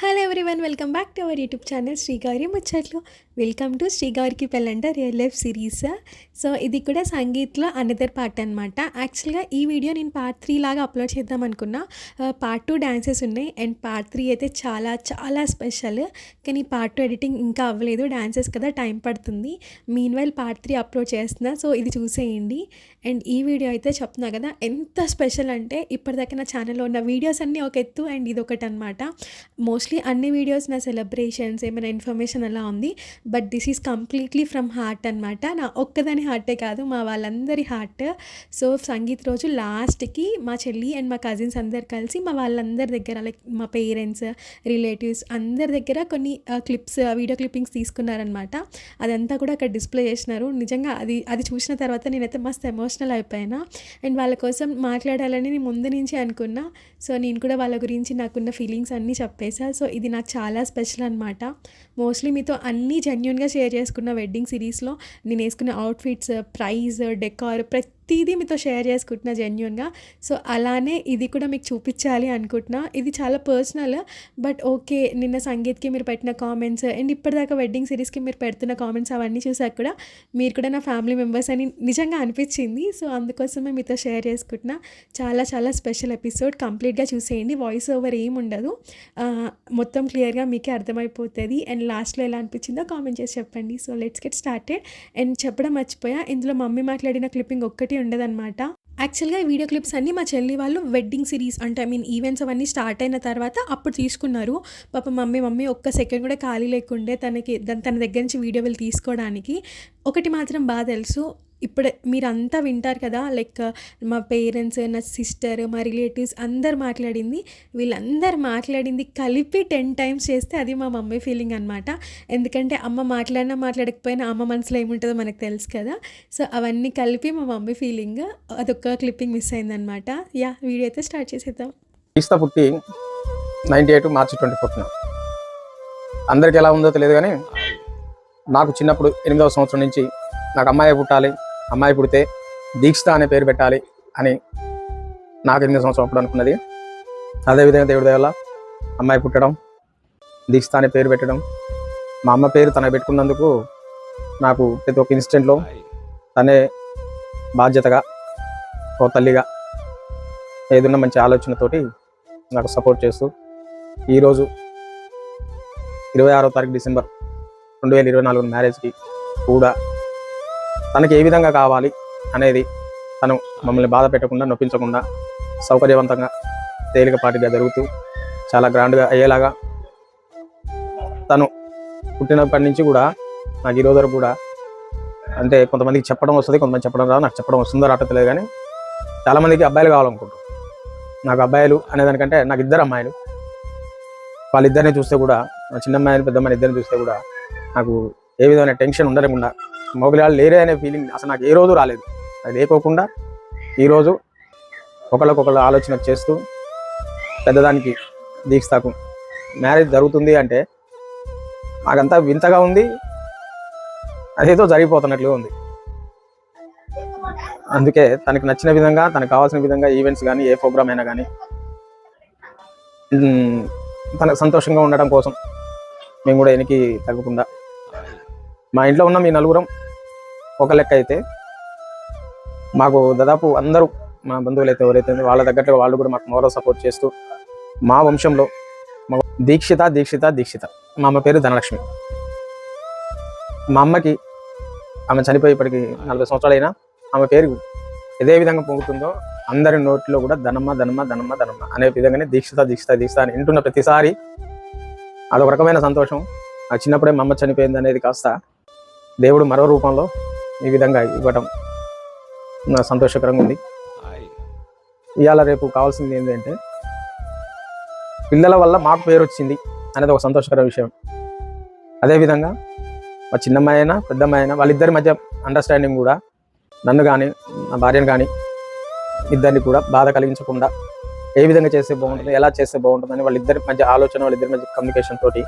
Hello everyone, welcome back to our YouTube channel శ్రీగారి ముచ్చట్లు. Welcome to శ్రీగారికి Pellanta real life series. So ఇది కూడా సంగీత్లో another part అనమాట. యాక్చువల్గా ఈ వీడియో నేను పార్ట్ 3 లాగా అప్లోడ్ చేద్దాం అనుకున్నా. పార్ట్ 2 డాన్సెస్ ఉన్నాయి అండ్ పార్ట్ 3 అయితే చాలా చాలా స్పెషల్. కానీ పార్ట్ 2 ఎడిటింగ్ ఇంకా అవ్వలేదు, డాన్సెస్ కదా టైం పడుతుంది. మీన్వైల్ పార్ట్ 3 అప్లోడ్ చేస్తున్నా, సో ఇది చూసేయండి. అండ్ ఈ వీడియో అయితే చెప్తున్నా కదా ఎంత స్పెషల్ అంటే, ఇప్పటిదాకా నా ఛానల్లో ఉన్న వీడియోస్ అన్నీ ఒక ఎత్తు అండ్ ఇది ఒకటి అనమాట. మోస్ట్లీ అన్ని వీడియోస్ నా సెలబ్రేషన్స్ ఏమైనా ఇన్ఫర్మేషన్ అలా ఉంది, but this is completely from heart అనమాట. నా ఒక్కదాని హార్టే కాదు, మా వాళ్ళందరి హార్ట్. సో సంగీత్ రోజు లాస్ట్కి మా చెల్లి అండ్ మా కజిన్స్ అందరు కలిసి మా వాళ్ళందరి దగ్గర, లైక్ మా పేరెంట్స్, రిలేటివ్స్ అందరి దగ్గర కొన్ని క్లిప్స్, వీడియో క్లిప్పింగ్స్ తీసుకున్నారనమాట. అదంతా కూడా అక్కడ డిస్ప్లే చేసినారు. నిజంగా అది చూసిన తర్వాత నేనైతే మస్తు ఎమోషనల్ అయిపోయినా. అండ్ వాళ్ళ కోసం మాట్లాడాలని నేను ముందు నుంచి అనుకున్నా. సో నేను కూడా వాళ్ళ గురించి నాకున్న ఫీలింగ్స్ అన్నీ చెప్పేసా. సో ఇది నాకు చాలా స్పెషల్ అనమాట. మోస్ట్లీ మీతో అన్నీ జెన్యూన్గా షేర్ చేసుకున్న వెడ్డింగ్ సిరీస్లో నేను వేసుకున్న అవుట్ఫిట్స్, ప్రైజ్, డెకార్, ప్రతిదీ మీతో షేర్ చేసుకుంటున్నా జెన్యూన్గా. సో అలానే ఇది కూడా మీకు చూపించాలి అనుకుంటున్నా. ఇది చాలా పర్సనల్, బట్ ఓకే. నిన్న సంగీత్కి మీరు పెట్టిన కామెంట్స్ అండ్ ఇప్పటిదాకా వెడ్డింగ్ సిరీస్కి మీరు పెడుతున్న కామెంట్స్ అవన్నీ చూసాక కూడా మీరు కూడా నా ఫ్యామిలీ మెంబర్స్ అని నిజంగా అనిపించింది. సో అందుకోసమే మీతో షేర్ చేసుకుంటున్నా. చాలా చాలా స్పెషల్ ఎపిసోడ్, కంప్లీట్గా చూసేయండి. వాయిస్ ఓవర్ ఏమి ఉండదు, మొత్తం క్లియర్గా మీకే అర్థమైపోతుంది. అండ్ లాస్ట్లో ఎలా అనిపించిందో కామెంట్ చేసి చెప్పండి. So let's get started. And చెప్పడం మర్చిపోయా, ఇందులో మమ్మీ మాట్లాడిన క్లిప్పింగ్ ఒక్కటి ఉండదన్నమాట. యాక్చువల్గా ఈ వీడియో క్లిప్స్ అన్నీ మా చెల్లి వాళ్ళు వెడ్డింగ్ సిరీస్ అంటే ఈవెంట్స్ అవన్నీ స్టార్ట్ అయిన తర్వాత అప్పుడు తీసుకున్నారు. పాప మమ్మీ ఒక్క సెకండ్ కూడా ఖాళీ లేకుండే తన దగ్గర నుంచి వీడియోలు తీసుకోవడానికి. ఒకటి మాత్రం బాగా తెలుసు, ఇప్పుడు మీరంతా వింటారు కదా, లైక్ మా పేరెంట్స్, నా సిస్టర్, మా రిలేటివ్స్ అందరు మాట్లాడింది, వీళ్ళందరూ మాట్లాడింది కలిపి 10 times చేస్తే అది మా మమ్మీ ఫీలింగ్ అనమాట. ఎందుకంటే అమ్మ మాట్లాడకపోయినా అమ్మ మనసులో ఏముంటుందో మనకు తెలుసు కదా. సో అవన్నీ కలిపి మా మమ్మీ ఫీలింగ్. అదొక క్లిప్పింగ్ మిస్ అయిందనమాట. వీడియో అయితే స్టార్ట్ చేసేద్దాం. పుట్టి 98 మార్చి 24న అందరికి ఎలా ఉందో తెలియదు, కానీ నాకు చిన్నప్పుడు 8వ సంవత్సరం నుంచి నాకు అమ్మాయి పుట్టాలి, అమ్మాయి పుడితే దీక్షిత అనే పేరు పెట్టాలి అని నాకు 8వ సంవత్సరం అప్పుడు అనుకున్నది. అదేవిధంగా దేవుడి దయ వల్ల అమ్మాయి పుట్టడం, దీక్షిత అనే పేరు పెట్టడం, మా అమ్మ పేరు తనకు పెట్టుకున్నందుకు నాకు ప్రతి ఒక్క ఇన్సిడెంట్లో తనే బాధ్యతగా ఓ తల్లిగా ఏదన్నా మంచి ఆలోచనతోటి నాకు సపోర్ట్ చేస్తూ ఈరోజు 26వ తారీఖు డిసెంబర్ 2024 మ్యారేజ్కి కూడా తనకి ఏ విధంగా కావాలి అనేది తను మమ్మల్ని బాధ పెట్టకుండా, నొప్పించకుండా, సౌకర్యవంతంగా, తేలికపాటిగా జరుగుతూ చాలా గ్రాండ్గా అయ్యేలాగా తను పుట్టినప్పటి నుంచి కూడా నాకు ఈరోజు వరకు కూడా, అంటే కొంతమందికి చెప్పడం వస్తుంది, కొంతమంది చెప్పడం రాదు. నాకు చెప్పడం వస్తుందో రావట్లేదు, కానీ చాలామందికి అబ్బాయిలు కావాలనుకుంటారు. నాకు అబ్బాయిలు అనేదానికంటే నాకు 2 అమ్మాయిలు. వాళ్ళిద్దరిని చూస్తే కూడా, చిన్న అమ్మాయిని పెద్ద అమ్మాయిని ఇద్దరిని చూస్తే కూడా నాకు ఏ విధమైన టెన్షన్ ఉండకుండా, మొబైల్ లేరే అనే ఫీలింగ్ అసలు నాకు ఏ రోజు రాలేదు. అది లేకోకుండా ఈరోజు ఒకళ్ళకొకళ్ళు ఆలోచన చేస్తూ పెద్దదానికి దీక్షితకు మ్యారేజ్ జరుగుతుంది అంటే నాకంతా వింతగా ఉంది, అదేదో జరిగిపోతున్నట్లుగా ఉంది. అందుకే తనకు నచ్చిన విధంగా, తనకు కావాల్సిన విధంగా ఈవెంట్స్ కానీ, ఏ ప్రోగ్రామ్ అయినా కానీ తనకు సంతోషంగా ఉండడం కోసం మేము కూడా వెనక్కి తగ్గకుండా, మా ఇంట్లో ఉన్న మీ నలుగురం ఒక లెక్క అయితే, మాకు దాదాపు అందరూ మా బంధువులు అయితే ఎవరైతే వాళ్ళ తగ్గట్టుగా వాళ్ళు కూడా మాకు మోరల్ సపోర్ట్ చేస్తూ, మా వంశంలో దీక్షిత మా అమ్మ పేరు ధనలక్ష్మి. మా అమ్మకి ఆమె చనిపోయేప్పటికి 40 సంవత్సరాలైనా ఆమె పేరు ఇదే విధంగా పొంగుతుందో అందరి నోట్లో కూడా ధనమ్మ అనే విధంగానే దీక్షిత అని వింటున్న ప్రతిసారి అదొక రకమైన సంతోషం. ఆ చిన్నప్పుడే మా అమ్మ చనిపోయింది అనేది కాస్త దేవుడు మరో రూపంలో ఈ విధంగా ఇవ్వటం నాకు సంతోషకరంగా ఉంది. ఇవాళ రేపు కావాల్సింది ఏంటంటే, పిల్లల వల్ల మాకు పేరు వచ్చింది అనేది ఒక సంతోషకర విషయం. అదేవిధంగా మా చిన్నమ్మాయి అయినా పెద్దమ్మాయి అయినా వాళ్ళిద్దరి మధ్య అండర్స్టాండింగ్ కూడా, నన్ను కానీ నా భార్యను కానీ ఇద్దరిని కూడా బాధ కలిగించకుండా ఏ విధంగా చేస్తే బాగుంటుంది, ఎలా చేస్తే బాగుంటుందని వాళ్ళిద్దరి మధ్య ఆలోచన, వాళ్ళిద్దరి మధ్య కమ్యూనికేషన్ తోటి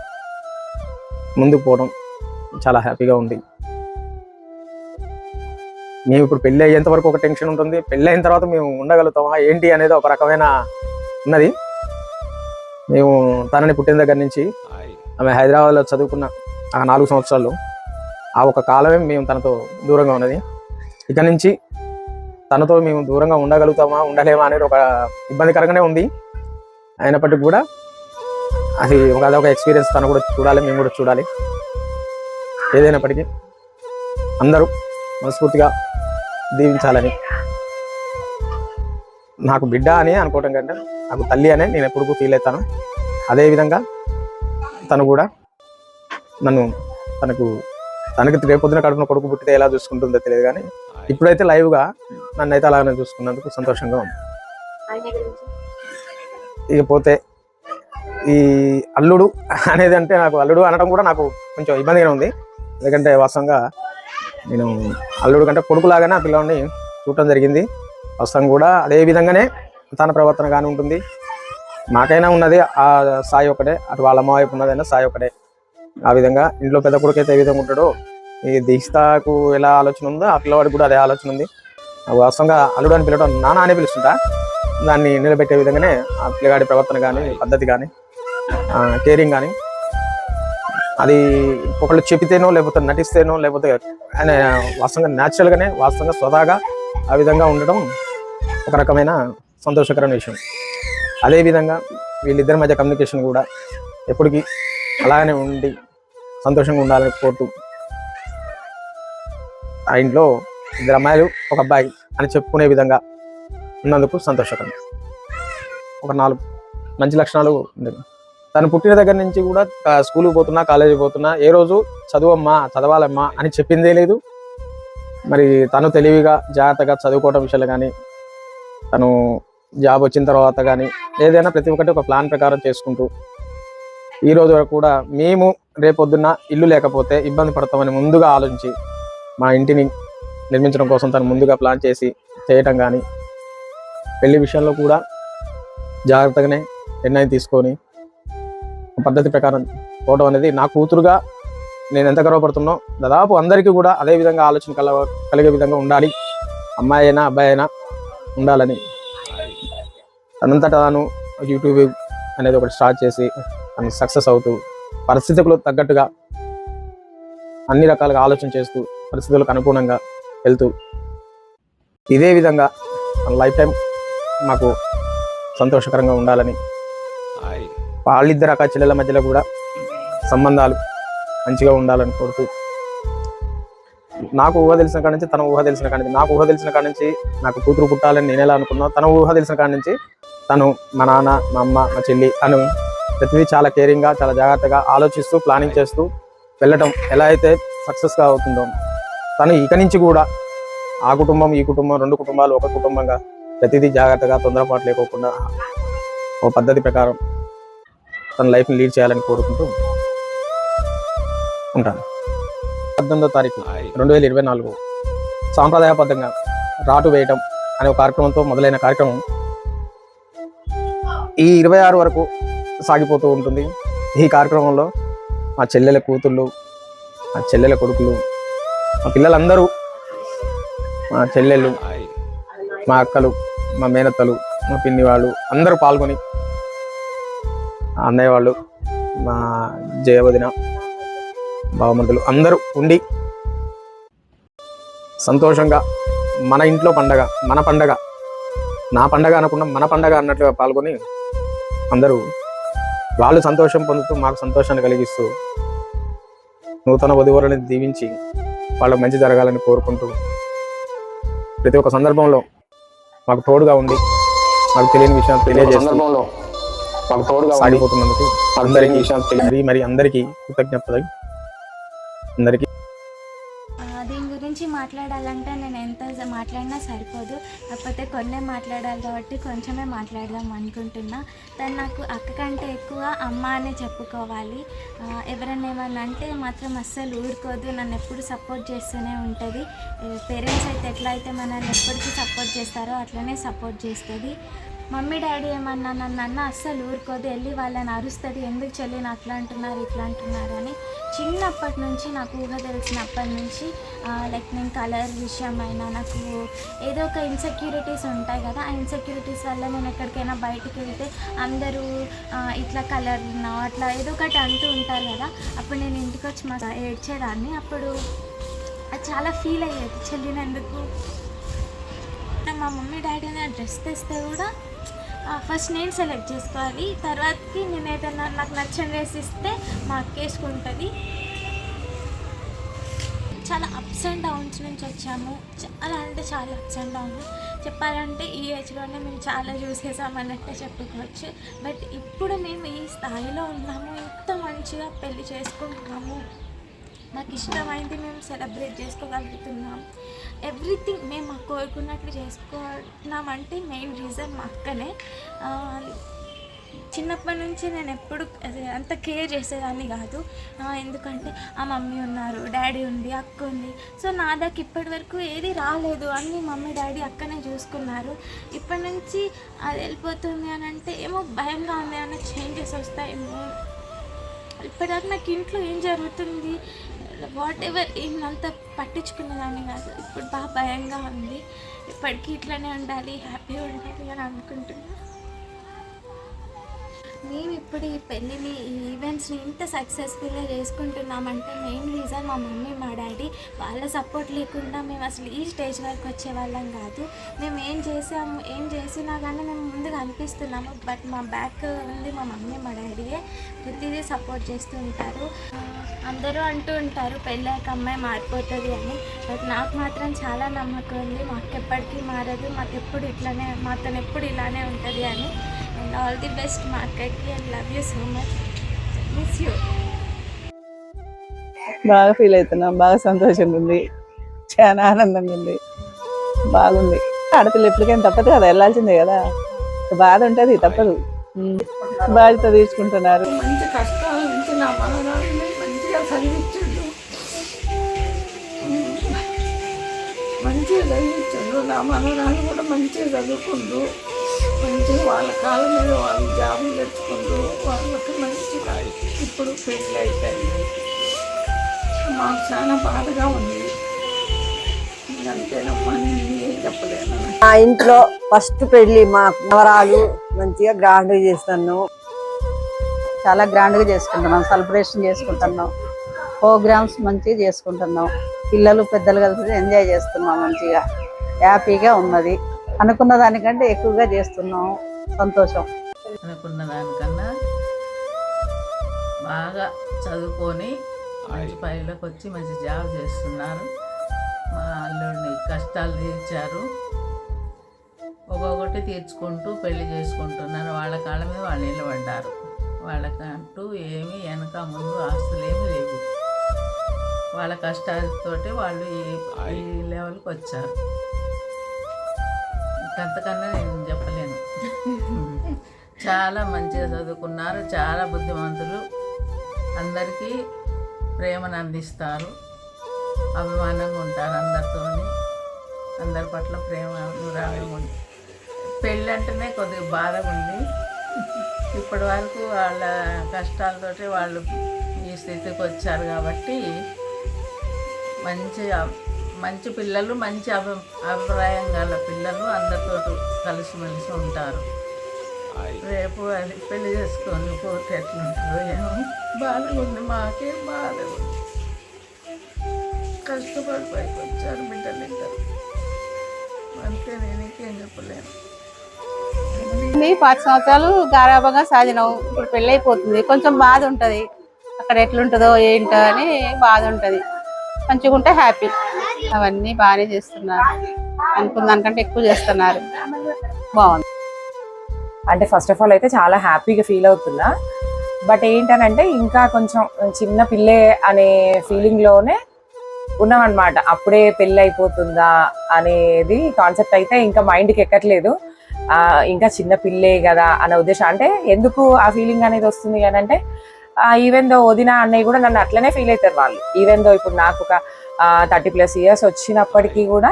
ముందుకు పోవడం చాలా హ్యాపీగా ఉంది. మేము ఇప్పుడు పెళ్ళి అయ్యేంత వరకు ఒక టెన్షన్ ఉంటుంది, పెళ్ళి అయిన తర్వాత మేము ఉండగలుగుతామా ఏంటి అనేది ఒక రకమైన ఉన్నది. మేము తనని పుట్టిన దగ్గర నుంచి ఆమె హైదరాబాద్లో చదువుకున్న ఆ 4 సంవత్సరాలు ఆ ఒక కాలమే మేము తనతో దూరంగా ఉన్నది. ఇక నుంచి తనతో మేము దూరంగా ఉండగలుగుతామా ఉండలేమా అనేది ఒక ఇబ్బందికరంగానే ఉంది. అయినప్పటికీ కూడా అదొక ఎక్స్పీరియన్స్. తను కూడా చూడాలి, మేము కూడా చూడాలి. ఏదైనప్పటికీ అందరూ మనస్ఫూర్తిగా దీవించాలని, నాకు బిడ్డ అని అనుకోవటం కంటే నాకు తల్లి అనే నేను ఎప్పుడు ఫీల్ అవుతాను. అదేవిధంగా తను కూడా తనకి రేపొద్దున కడుపున కొడుకు పుట్టితే ఎలా చూసుకుంటుందో తెలియదు, కానీ ఇప్పుడైతే లైవ్గా నన్ను అయితే అలాగనే చూసుకున్నందుకు సంతోషంగా ఉంది. ఇకపోతే ఈ అల్లుడు అనేది అంటే నాకు అల్లుడు అనడం కూడా నాకు కొంచెం ఇబ్బందిగా ఉంది. ఎందుకంటే వాస్తవంగా నేను అల్లుడు కంటే కొడుకులాగానే ఆ పిల్లవాడిని చూడటం జరిగింది. వాస్తవం కూడా అదే విధంగానే తన ప్రవర్తన కానీ ఉంటుంది. నాకైనా ఉన్నది ఆ సాయి ఒకటే, అటు వాళ్ళ అమ్మ వైపు ఉన్నదైనా సాయి ఒకటే. ఆ విధంగా ఇంట్లో పెద్ద కొడుకు అయితే ఏ విధంగా ఉంటాడో ఈ దీక్షకు ఎలా ఆలోచన ఉందో ఆ పిల్లవాడికి కూడా అదే ఆలోచన ఉంది. వాస్తవంగా అల్లుడు అని పిలవడం నాన్న అని పిలుస్తుంటా. దాన్ని నిలబెట్టే విధంగానే ఆ పిల్లగాడి ప్రవర్తన కానీ, పద్ధతి కానీ, కేరింగ్ కానీ, అది ఒకళ్ళు చెబితేనో లేకపోతే నటిస్తేనో లేకపోతే ఆయన వాస్తవంగా న్యాచురల్గానే వాస్తవంగా స్వతహాగా ఆ విధంగా ఉండడం ఒక రకమైన సంతోషకరమైన విషయం. అదేవిధంగా వీళ్ళిద్దరి మధ్య కమ్యూనికేషన్ కూడా ఎప్పటికీ అలాగనే ఉండి సంతోషంగా ఉండాలని కోరుతూ, ఆ ఇంట్లో 2 అమ్మాయిలు 1 అబ్బాయి అని చెప్పుకునే విధంగా ఉన్నందుకు సంతోషకరం. ఒక 4 మంచి లక్షణాలు ఉండేవి. తను పుట్టిన దగ్గర నుంచి కూడా స్కూల్కి పోతున్నా, కాలేజీకి పోతున్నా ఏ రోజు చదువమ్మా చదవాలమ్మా అని చెప్పిందే లేదు. మరి తను తెలివిగా జాగ్రత్తగా చదువుకోవడం విషయాలు కానీ, తను జాబ్ వచ్చిన తర్వాత కానీ ఏదైనా ప్రతి ఒక్కటి ఒక ప్లాన్ ప్రకారం చేసుకుంటూ ఈ రోజు వరకు కూడా మేము రేపొద్దున్న ఇల్లు లేకపోతే ఇబ్బంది పడతామని ముందుగా ఆలోచించి మా ఇంటిని నిర్మించడం కోసం తను ముందుగా ప్లాన్ చేసి చేయటం కానీ, పెళ్లి విషయంలో కూడా జాగ్రత్తగానే నిర్ణయం తీసుకొని పద్ధతి ప్రకారం పోవడం అనేది నా కూతురుగా నేను ఎంత గర్వపడుతున్నో దాదాపు అందరికీ కూడా అదే విధంగా ఆలోచన కలిగే విధంగా ఉండాలి, అమ్మాయి అయినా అబ్బాయి అయినా ఉండాలని తనంతటా తాను యూట్యూబ్ అనేది ఒకటి స్టార్ట్ చేసి తను సక్సెస్ అవుతూ పరిస్థితులకు తగ్గట్టుగా అన్ని రకాలుగా ఆలోచన చేస్తూ పరిస్థితులకు అనుగుణంగా వెళ్తూ ఇదే విధంగా లైఫ్ టైం మాకు సంతోషకరంగా ఉండాలని, వాళ్ళిద్దరు అక్క చెల్లెల మధ్యలో కూడా సంబంధాలు మంచిగా ఉండాలని కోరుతూ, నాకు ఊహ తెలిసిన కాడి నుంచి తన ఊహ తెలిసిన కాడి నుంచి నాకు ఊహ తెలిసిన కాడి నుంచి నాకు కూతురు పుట్టాలని నేను ఎలా అనుకున్నా, తన ఊహ తెలిసిన కాడి నుంచి తను మా నాన్న మా అమ్మ మా చెల్లి అను ప్రతిదీ చాలా కేరింగ్గా చాలా జాగ్రత్తగా ఆలోచిస్తూ ప్లానింగ్ చేస్తూ వెళ్ళటం ఎలా అయితే సక్సెస్గా అవుతుందో తను ఇక నుంచి కూడా ఆ కుటుంబం ఈ కుటుంబం 2 కుటుంబాలు ఒక కుటుంబంగా ప్రతిదీ జాగ్రత్తగా తొందరపాటు లేకోకుండా ఒక పద్ధతి ప్రకారం తన లైఫ్ని లీడ్ చేయాలని కోరుకుంటూ ఉంటాను. 18వ తారీఖు 2024 సాంప్రదాయబద్ధంగా రాటు వేయటం అనే ఒక కార్యక్రమంతో మొదలైన కార్యక్రమం ఈ 26 వరకు సాగిపోతూ ఉంటుంది. ఈ కార్యక్రమంలో మా చెల్లెల కూతుళ్ళు, మా చెల్లెల కొడుకులు, మా పిల్లలందరూ, మా చెల్లెళ్ళు, మా అక్కలు, మా మేనత్తలు, మా పిన్ని వాళ్ళు అందరూ పాల్గొని, అన్నయ్య వాళ్ళు, మా జయవదిన, బావమరుదులు అందరూ ఉండి సంతోషంగా మన ఇంట్లో పండగ, మన పండగ, నా పండగ అనకుండా మన పండగ అన్నట్లుగా పాల్గొని అందరూ వాళ్ళు సంతోషం పొందుతూ మాకు సంతోషాన్ని కలిగిస్తూ నూతన వధువులను దీవించి వాళ్ళకు మంచి జరగాలని కోరుకుంటూ ప్రతి ఒక్క సందర్భంలో మాకు తోడుగా ఉండి మాకు తెలియని విషయాలు తెలియజేస్తూ మాకు తోడుగా సాగిపోతున్నందుకు అందరికీ మరి అందరికీ కృతజ్ఞతలు. అందరికీ దీని గురించి మాట్లాడాలంటే నేను ఎంత మాట్లాడినా సరిపోదు, కాకపోతే కొన్నే మాట్లాడాలి కాబట్టి కొంచెమే మాట్లాడదాం అనుకుంటున్నా. తను నాకు అక్క కంటే ఎక్కువ అమ్మ అనే చెప్పుకోవాలి. ఎవరైనా ఏమన్నా అంటే మాత్రం అస్సలు ఊరుకోదు, నన్ను ఎప్పుడు సపోర్ట్ చేస్తూనే ఉంటుంది. పేరెంట్స్ అయితే ఎట్లా అయితే మనల్ని ఎప్పటికీ సపోర్ట్ చేస్తారో అట్లనే సపోర్ట్ చేస్తుంది. మమ్మీ డాడీ ఏమన్నా నన్ను అస్సలు ఊరుకోదు, వెళ్ళి వాళ్ళని అరుస్తుంది, ఎందుకు చెల్లిని అట్లా అంటున్నారు ఇట్లా అంటున్నారు అని. చిన్నప్పటి నుంచి నాకు ఊహ తెలిసినప్పటి నుంచి లైక్ నేను కలర్ విషయమైనా నాకు ఏదో ఒక ఇన్సెక్యూరిటీస్ ఉంటాయి కదా, ఆ ఇన్సెక్యూరిటీస్ వల్ల నేను ఎక్కడికైనా బయటికి వెళ్తే అందరూ ఇట్లా కలర్ ఉన్నావు అట్లా ఏదో ఒకటి అంటూ ఉంటారు కదా. అప్పుడు నేను ఇంటికి వచ్చి మా ఏడ్చేదాన్ని. అప్పుడు అది చాలా ఫీల్ అయ్యేది, చెల్లినందుకు. మా మమ్మీ డాడీ డ్రెస్ తెస్తే కూడా ఫస్ట్ నేను సెలెక్ట్ చేసుకోవాలి, తర్వాతకి నేను ఏదైనా నాకు నచ్చిన డ్రెస్ ఇస్తే మా అక్క వేసుకుంటుంది. చాలా అప్స్ అండ్ డౌన్స్ నుంచి వచ్చాము, చాలా అంటే చాలా అప్స్ అండ్ డౌన్స్. చెప్పాలంటే ఈ ఏజ్లోనే మేము చాలా చూసేసామన్నట్టే చెప్పుకోవచ్చు. బట్ ఇప్పుడు మేము ఈ స్థాయిలో ఉన్నాము, ఇంత మంచిగా పెళ్లి చేసుకుంటున్నాము, మాకు ఇష్టమైంది మేము సెలబ్రేట్ చేసుకోగలుగుతున్నాం. ఎవ్రీథింగ్ మేము మాకు కోరుకున్నట్లు చేసుకున్నామంటే మెయిన్ రీజన్ మా అక్కనే. చిన్నప్పటి నుంచి నేను ఎప్పుడు అంత కేర్ చేసేదాన్ని కాదు, ఎందుకంటే ఆ మమ్మీ ఉన్నారు, డాడీ ఉంది, అక్క ఉంది. సో నా దాకా ఇప్పటి వరకు ఏది రాలేదు, అన్నీ మమ్మీ డాడీ అక్కనే చూసుకున్నారు. ఇప్పటి నుంచి అది వెళ్ళిపోతుంది అని అంటే ఏమో భయంగా ఉంది, అన్న చేంజెస్ వస్తాయేమో. ఇప్పటిదాకా నాకు ఇంట్లో ఏం జరుగుతుంది వాట్ ఎవర్ ఏమంత పట్టించుకునేదాన్ని కాదు, ఇప్పుడు బాగా భయంగా ఉంది. ఇప్పటికీ ఇట్లనే ఉండాలి, హ్యాపీగా ఉండాలి అని అనుకుంటున్నాను. మేము ఇప్పుడు ఈ పెళ్ళిని, ఈ ఈవెంట్స్ని ఇంత సక్సెస్ఫుల్గా చేసుకుంటున్నామంటే మెయిన్ రీజన్ మా మమ్మీ మా డాడీ. వాళ్ళ సపోర్ట్ లేకుండా మేము అసలు ఈ స్టేజ్ వరకు వచ్చేవాళ్ళం కాదు. మేము ఏం చేసినా కానీ మేము ముందుగా అనిపిస్తున్నాము, బట్ మా బ్యాక్ ఉంది మా మమ్మీ మా డాడీయే. ప్రతిదీ సపోర్ట్ చేస్తూ ఉంటారు. అందరూ అంటూ ఉంటారు పెళ్ళాక అమ్మాయి మారిపోతుంది అని, బట్ నాకు మాత్రం చాలా నమ్మకం ఉంది, మాకు ఎప్పటికీ మారదు, మాతో ఎప్పుడు ఇలానే ఉంటుంది అని. అండ్ ఆల్ ది బెస్ట్ మా అక్కకి, and love you so much, miss you. బాగా ఫీల్ అవుతున్నాం, బాగా సంతోషంగా ఉంది, చాలా ఆనందంగా ఉంది, బాగుంది. ఆడపిల్ల ఎప్పటికైనా తప్పదు కదా, వెళ్ళాల్సిందే కదా, బాధ ఉంటుంది తప్పదు. బాధ్యత తీసుకుంటున్నారు. మంచి కష్టాల నుంచి నా మనవరాలని మంచిగా చదివించండు, మంచిగా చదివించండు. నా మనవరాలు కూడా మంచిగా చదువుకుంటూ మంచిగా వాళ్ళ కాళ్ళ మీద వాళ్ళు జాబులు తెచ్చుకుంటూ వాళ్ళకి మంచిగా ఇప్పుడు పెళ్ళి అయిపోయింది. మాకు చాలా బాధగా ఉంది, అంతేనమ్మా, నేను ఏం చెప్పలేను. మా ఇంట్లో ఫస్ట్ పెళ్లి మా నవరాలు మంచిగా గ్రాండ్గా చేస్తాను, చాలా గ్రాండ్గా చేసుకుంటున్నాం, సెలబ్రేషన్ చేసుకుంటున్నాం, ప్రోగ్రామ్స్ మంచిగా చేసుకుంటున్నాం, పిల్లలు పెద్దలు కలిసి ఎంజాయ్ చేస్తున్నాం, మంచిగా హ్యాపీగా ఉన్నది. అనుకున్న దానికంటే ఎక్కువగా చేస్తున్నాం, సంతోషం. అనుకున్న దానికన్నా బాగా చదువుకొని మంచి పైలోకి వచ్చి మంచి జాబ్ చేస్తున్నారు. మా అల్లుడిని కష్టాలు తీర్చారు, ఒక్కొక్కటి తీర్చుకుంటూ పెళ్లి చేసుకుంటున్నారు. వాళ్ళ కాళ్ళ మీద వాళ్ళు నిలబడ్డారు. వాళ్ళకంటూ ఏమీ వెనక ముందు ఆస్తులు ఏమీ లేవు. వాళ్ళ కష్టాలతోటి వాళ్ళు ఈ లెవెల్కి వచ్చారు. అంతకన్నా నేను చెప్పలేను. చాలా మంచిగా చదువుకున్నారు, చాలా బుద్ధిమంతులు, అందరికీ ప్రేమను అందిస్తారు, అభిమానంగా ఉంటారు అందరితోని, అందరి పట్ల ప్రేమ అనురాగం ఉంది. పెళ్ళి అంటేనే కొద్దిగా బాధగా ఉంది. ఇప్పటి వరకు వాళ్ళ కష్టాలతోటి వాళ్ళు ఈ స్థితికి వచ్చారు కాబట్టి మంచి పిల్లలు, మంచి అభిప్రాయం గల పిల్లలు అందరితో కలిసిమెలిసి ఉంటారు. రేపు అది పెళ్లి చేసుకొని పోతే ఎట్లుంటుందో ఏమో, బాధగా ఉంది, మాకేం బాధగా ఉంది. కష్టపడి పైకి వచ్చారు బిడ్డలు ఇద్దరు, అంతే, నేను ఇంకేం చెప్పలేను. 10 సంవత్సరాలు గారాబంగా సాధినాం, ఇప్పుడు పెళ్ళి అయిపోతుంది, కొంచెం బాధ ఉంటుంది, అక్కడ ఎట్లుంటుందో ఏంటో అని బాధ ఉంటుంది. మంచిగా ఉంటే హ్యాపీ. అవన్నీ బాగానే చేస్తున్నారు, అనుకున్న దానికంటే ఎక్కువ చేస్తున్నారు, బాగుంది. అంటే ఫస్ట్ ఆఫ్ ఆల్ అయితే చాలా హ్యాపీగా ఫీల్ అవుతున్నా. బట్ ఏంటనంటే ఇంకా కొంచెం చిన్న పిల్లే అనే ఫీలింగ్లోనే ఉన్నామన్నమాట. అప్పుడే పెళ్ళి అయిపోతుందా అనేది కాన్సెప్ట్ అయితే ఇంకా మైండ్కి ఎక్కట్లేదు. ఇంకా చిన్న పిల్లే కదా అనే ఉద్దేశం. అంటే ఎందుకు ఆ ఫీలింగ్ అనేది వస్తుంది అని అంటే, ఈవెన్ దో వదిన అన్నయ్య కూడా నన్ను అట్లనే ఫీల్ అవుతారు వాళ్ళు. ఈవెన్ దో ఇప్పుడు నాకు ఒక 30+ years వచ్చినప్పటికీ కూడా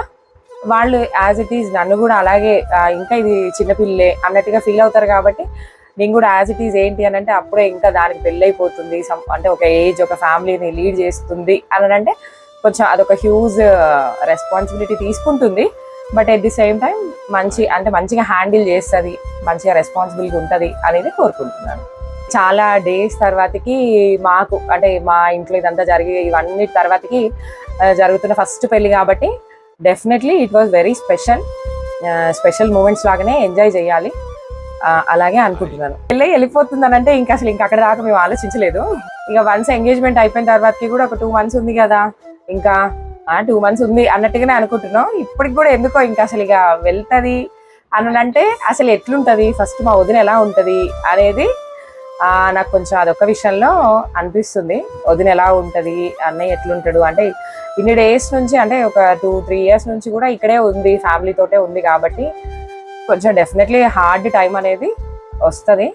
వాళ్ళు యాజ్ ఇట్ ఈజ్ నన్ను కూడా అలాగే ఇంకా ఇది చిన్నపిల్లే అన్నట్టుగా ఫీల్ అవుతారు. కాబట్టి నేను కూడా యాజ్ ఇట్ ఈజ్ ఏంటి అని అంటే అప్పుడే ఇంకా దానికి పెళ్ళైపోతుంది, అంటే ఒక ఏజ్ ఒక ఫ్యామిలీని లీడ్ చేస్తుంది అని అంటే కొంచెం అదొక హ్యూజ్ రెస్పాన్సిబిలిటీ తీసుకుంటుంది. But at the same time మంచిగా హ్యాండిల్ చేస్తుంది, మంచిగా రెస్పాన్సిబిలిటీ ఉంటుంది అనేది కోరుకుంటున్నాను. చాలా డేస్ తర్వాతకి మాకు అంటే మా ఇంట్లో ఇదంతా జరిగి ఇవన్నీ తర్వాతకి జరుగుతున్న ఫస్ట్ పెళ్లి కాబట్టి definitely it was very special moments లాగానే ఎంజాయ్ చేయాలి అలాగే అనుకుంటున్నాను. వెళ్ళిపోతుందనంటే ఇంకా అసలు ఇంకా అక్కడ దాకా మేము ఆలోచించలేదు. ఇక వన్స్ ఎంగేజ్మెంట్ అయిపోయిన తర్వాతకి కూడా ఒక 2 months ఉంది కదా, ఇంకా 2 months ఉంది అన్నట్టుగానే అనుకుంటున్నాం. ఇప్పటికి కూడా ఎందుకో ఇంకా అసలు ఇక వెళ్తుంది అని అంటే అసలు ఎట్లుంటది, ఫస్ట్ మా వదిన ఎలా ఉంటది అనేది నాకు కొంచెం అదొక విషయంలో అనిపిస్తుంది. వదిన ఎలా ఉంటది, అన్నయ్య ఎట్లుంటాడు అంటే ఇన్ని డేస్ నుంచి అంటే ఒక 2-3 years నుంచి కూడా ఇక్కడే ఉంది, ఫ్యామిలీతోటే ఉంది కాబట్టి కొంచెం డెఫినెట్లీ హార్డ్ టైం అనేది వస్తుంది.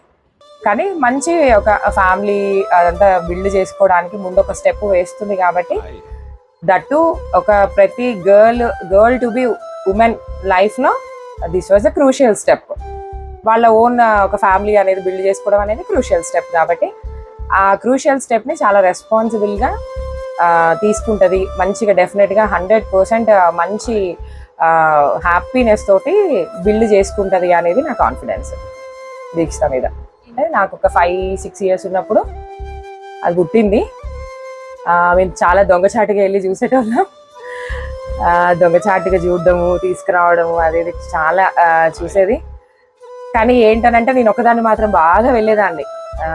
కానీ మంచి ఒక ఫ్యామిలీ అదంతా బిల్డ్ చేసుకోవడానికి ముందు ఒక స్టెప్ వేస్తుంది కాబట్టి దట్టు ఒక ప్రతి గర్ల్ టు బి ఉమెన్ లైఫ్లో this was a crucial step. వాళ్ళ ఓన్ ఒక ఫ్యామిలీ అనేది బిల్డ్ చేసుకోవడం అనేది క్రూషియల్ స్టెప్ కాబట్టి ఆ క్రూషియల్ స్టెప్ని చాలా రెస్పాన్సిబుల్గా తీసుకుంటుంది. మంచిగా డెఫినెట్గా 100% మంచి హ్యాపీనెస్ తోటి బిల్డ్ చేసుకుంటుంది అనేది నా కాన్ఫిడెన్స్ దీక్షిత మీద. అంటే నాకు ఒక 5-6 years ఉన్నప్పుడు అది పుట్టింది. మేము చాలా దొంగచాటుగా వెళ్ళి చూసేటోళ్ళం. దొంగచాటుగా చూడడము, తీసుకురావడము అనేది చాలా చూసేది. కానీ ఏంటనంటే నేను ఒకదాన్ని మాత్రం బాగా వెళ్ళేదాన్ని.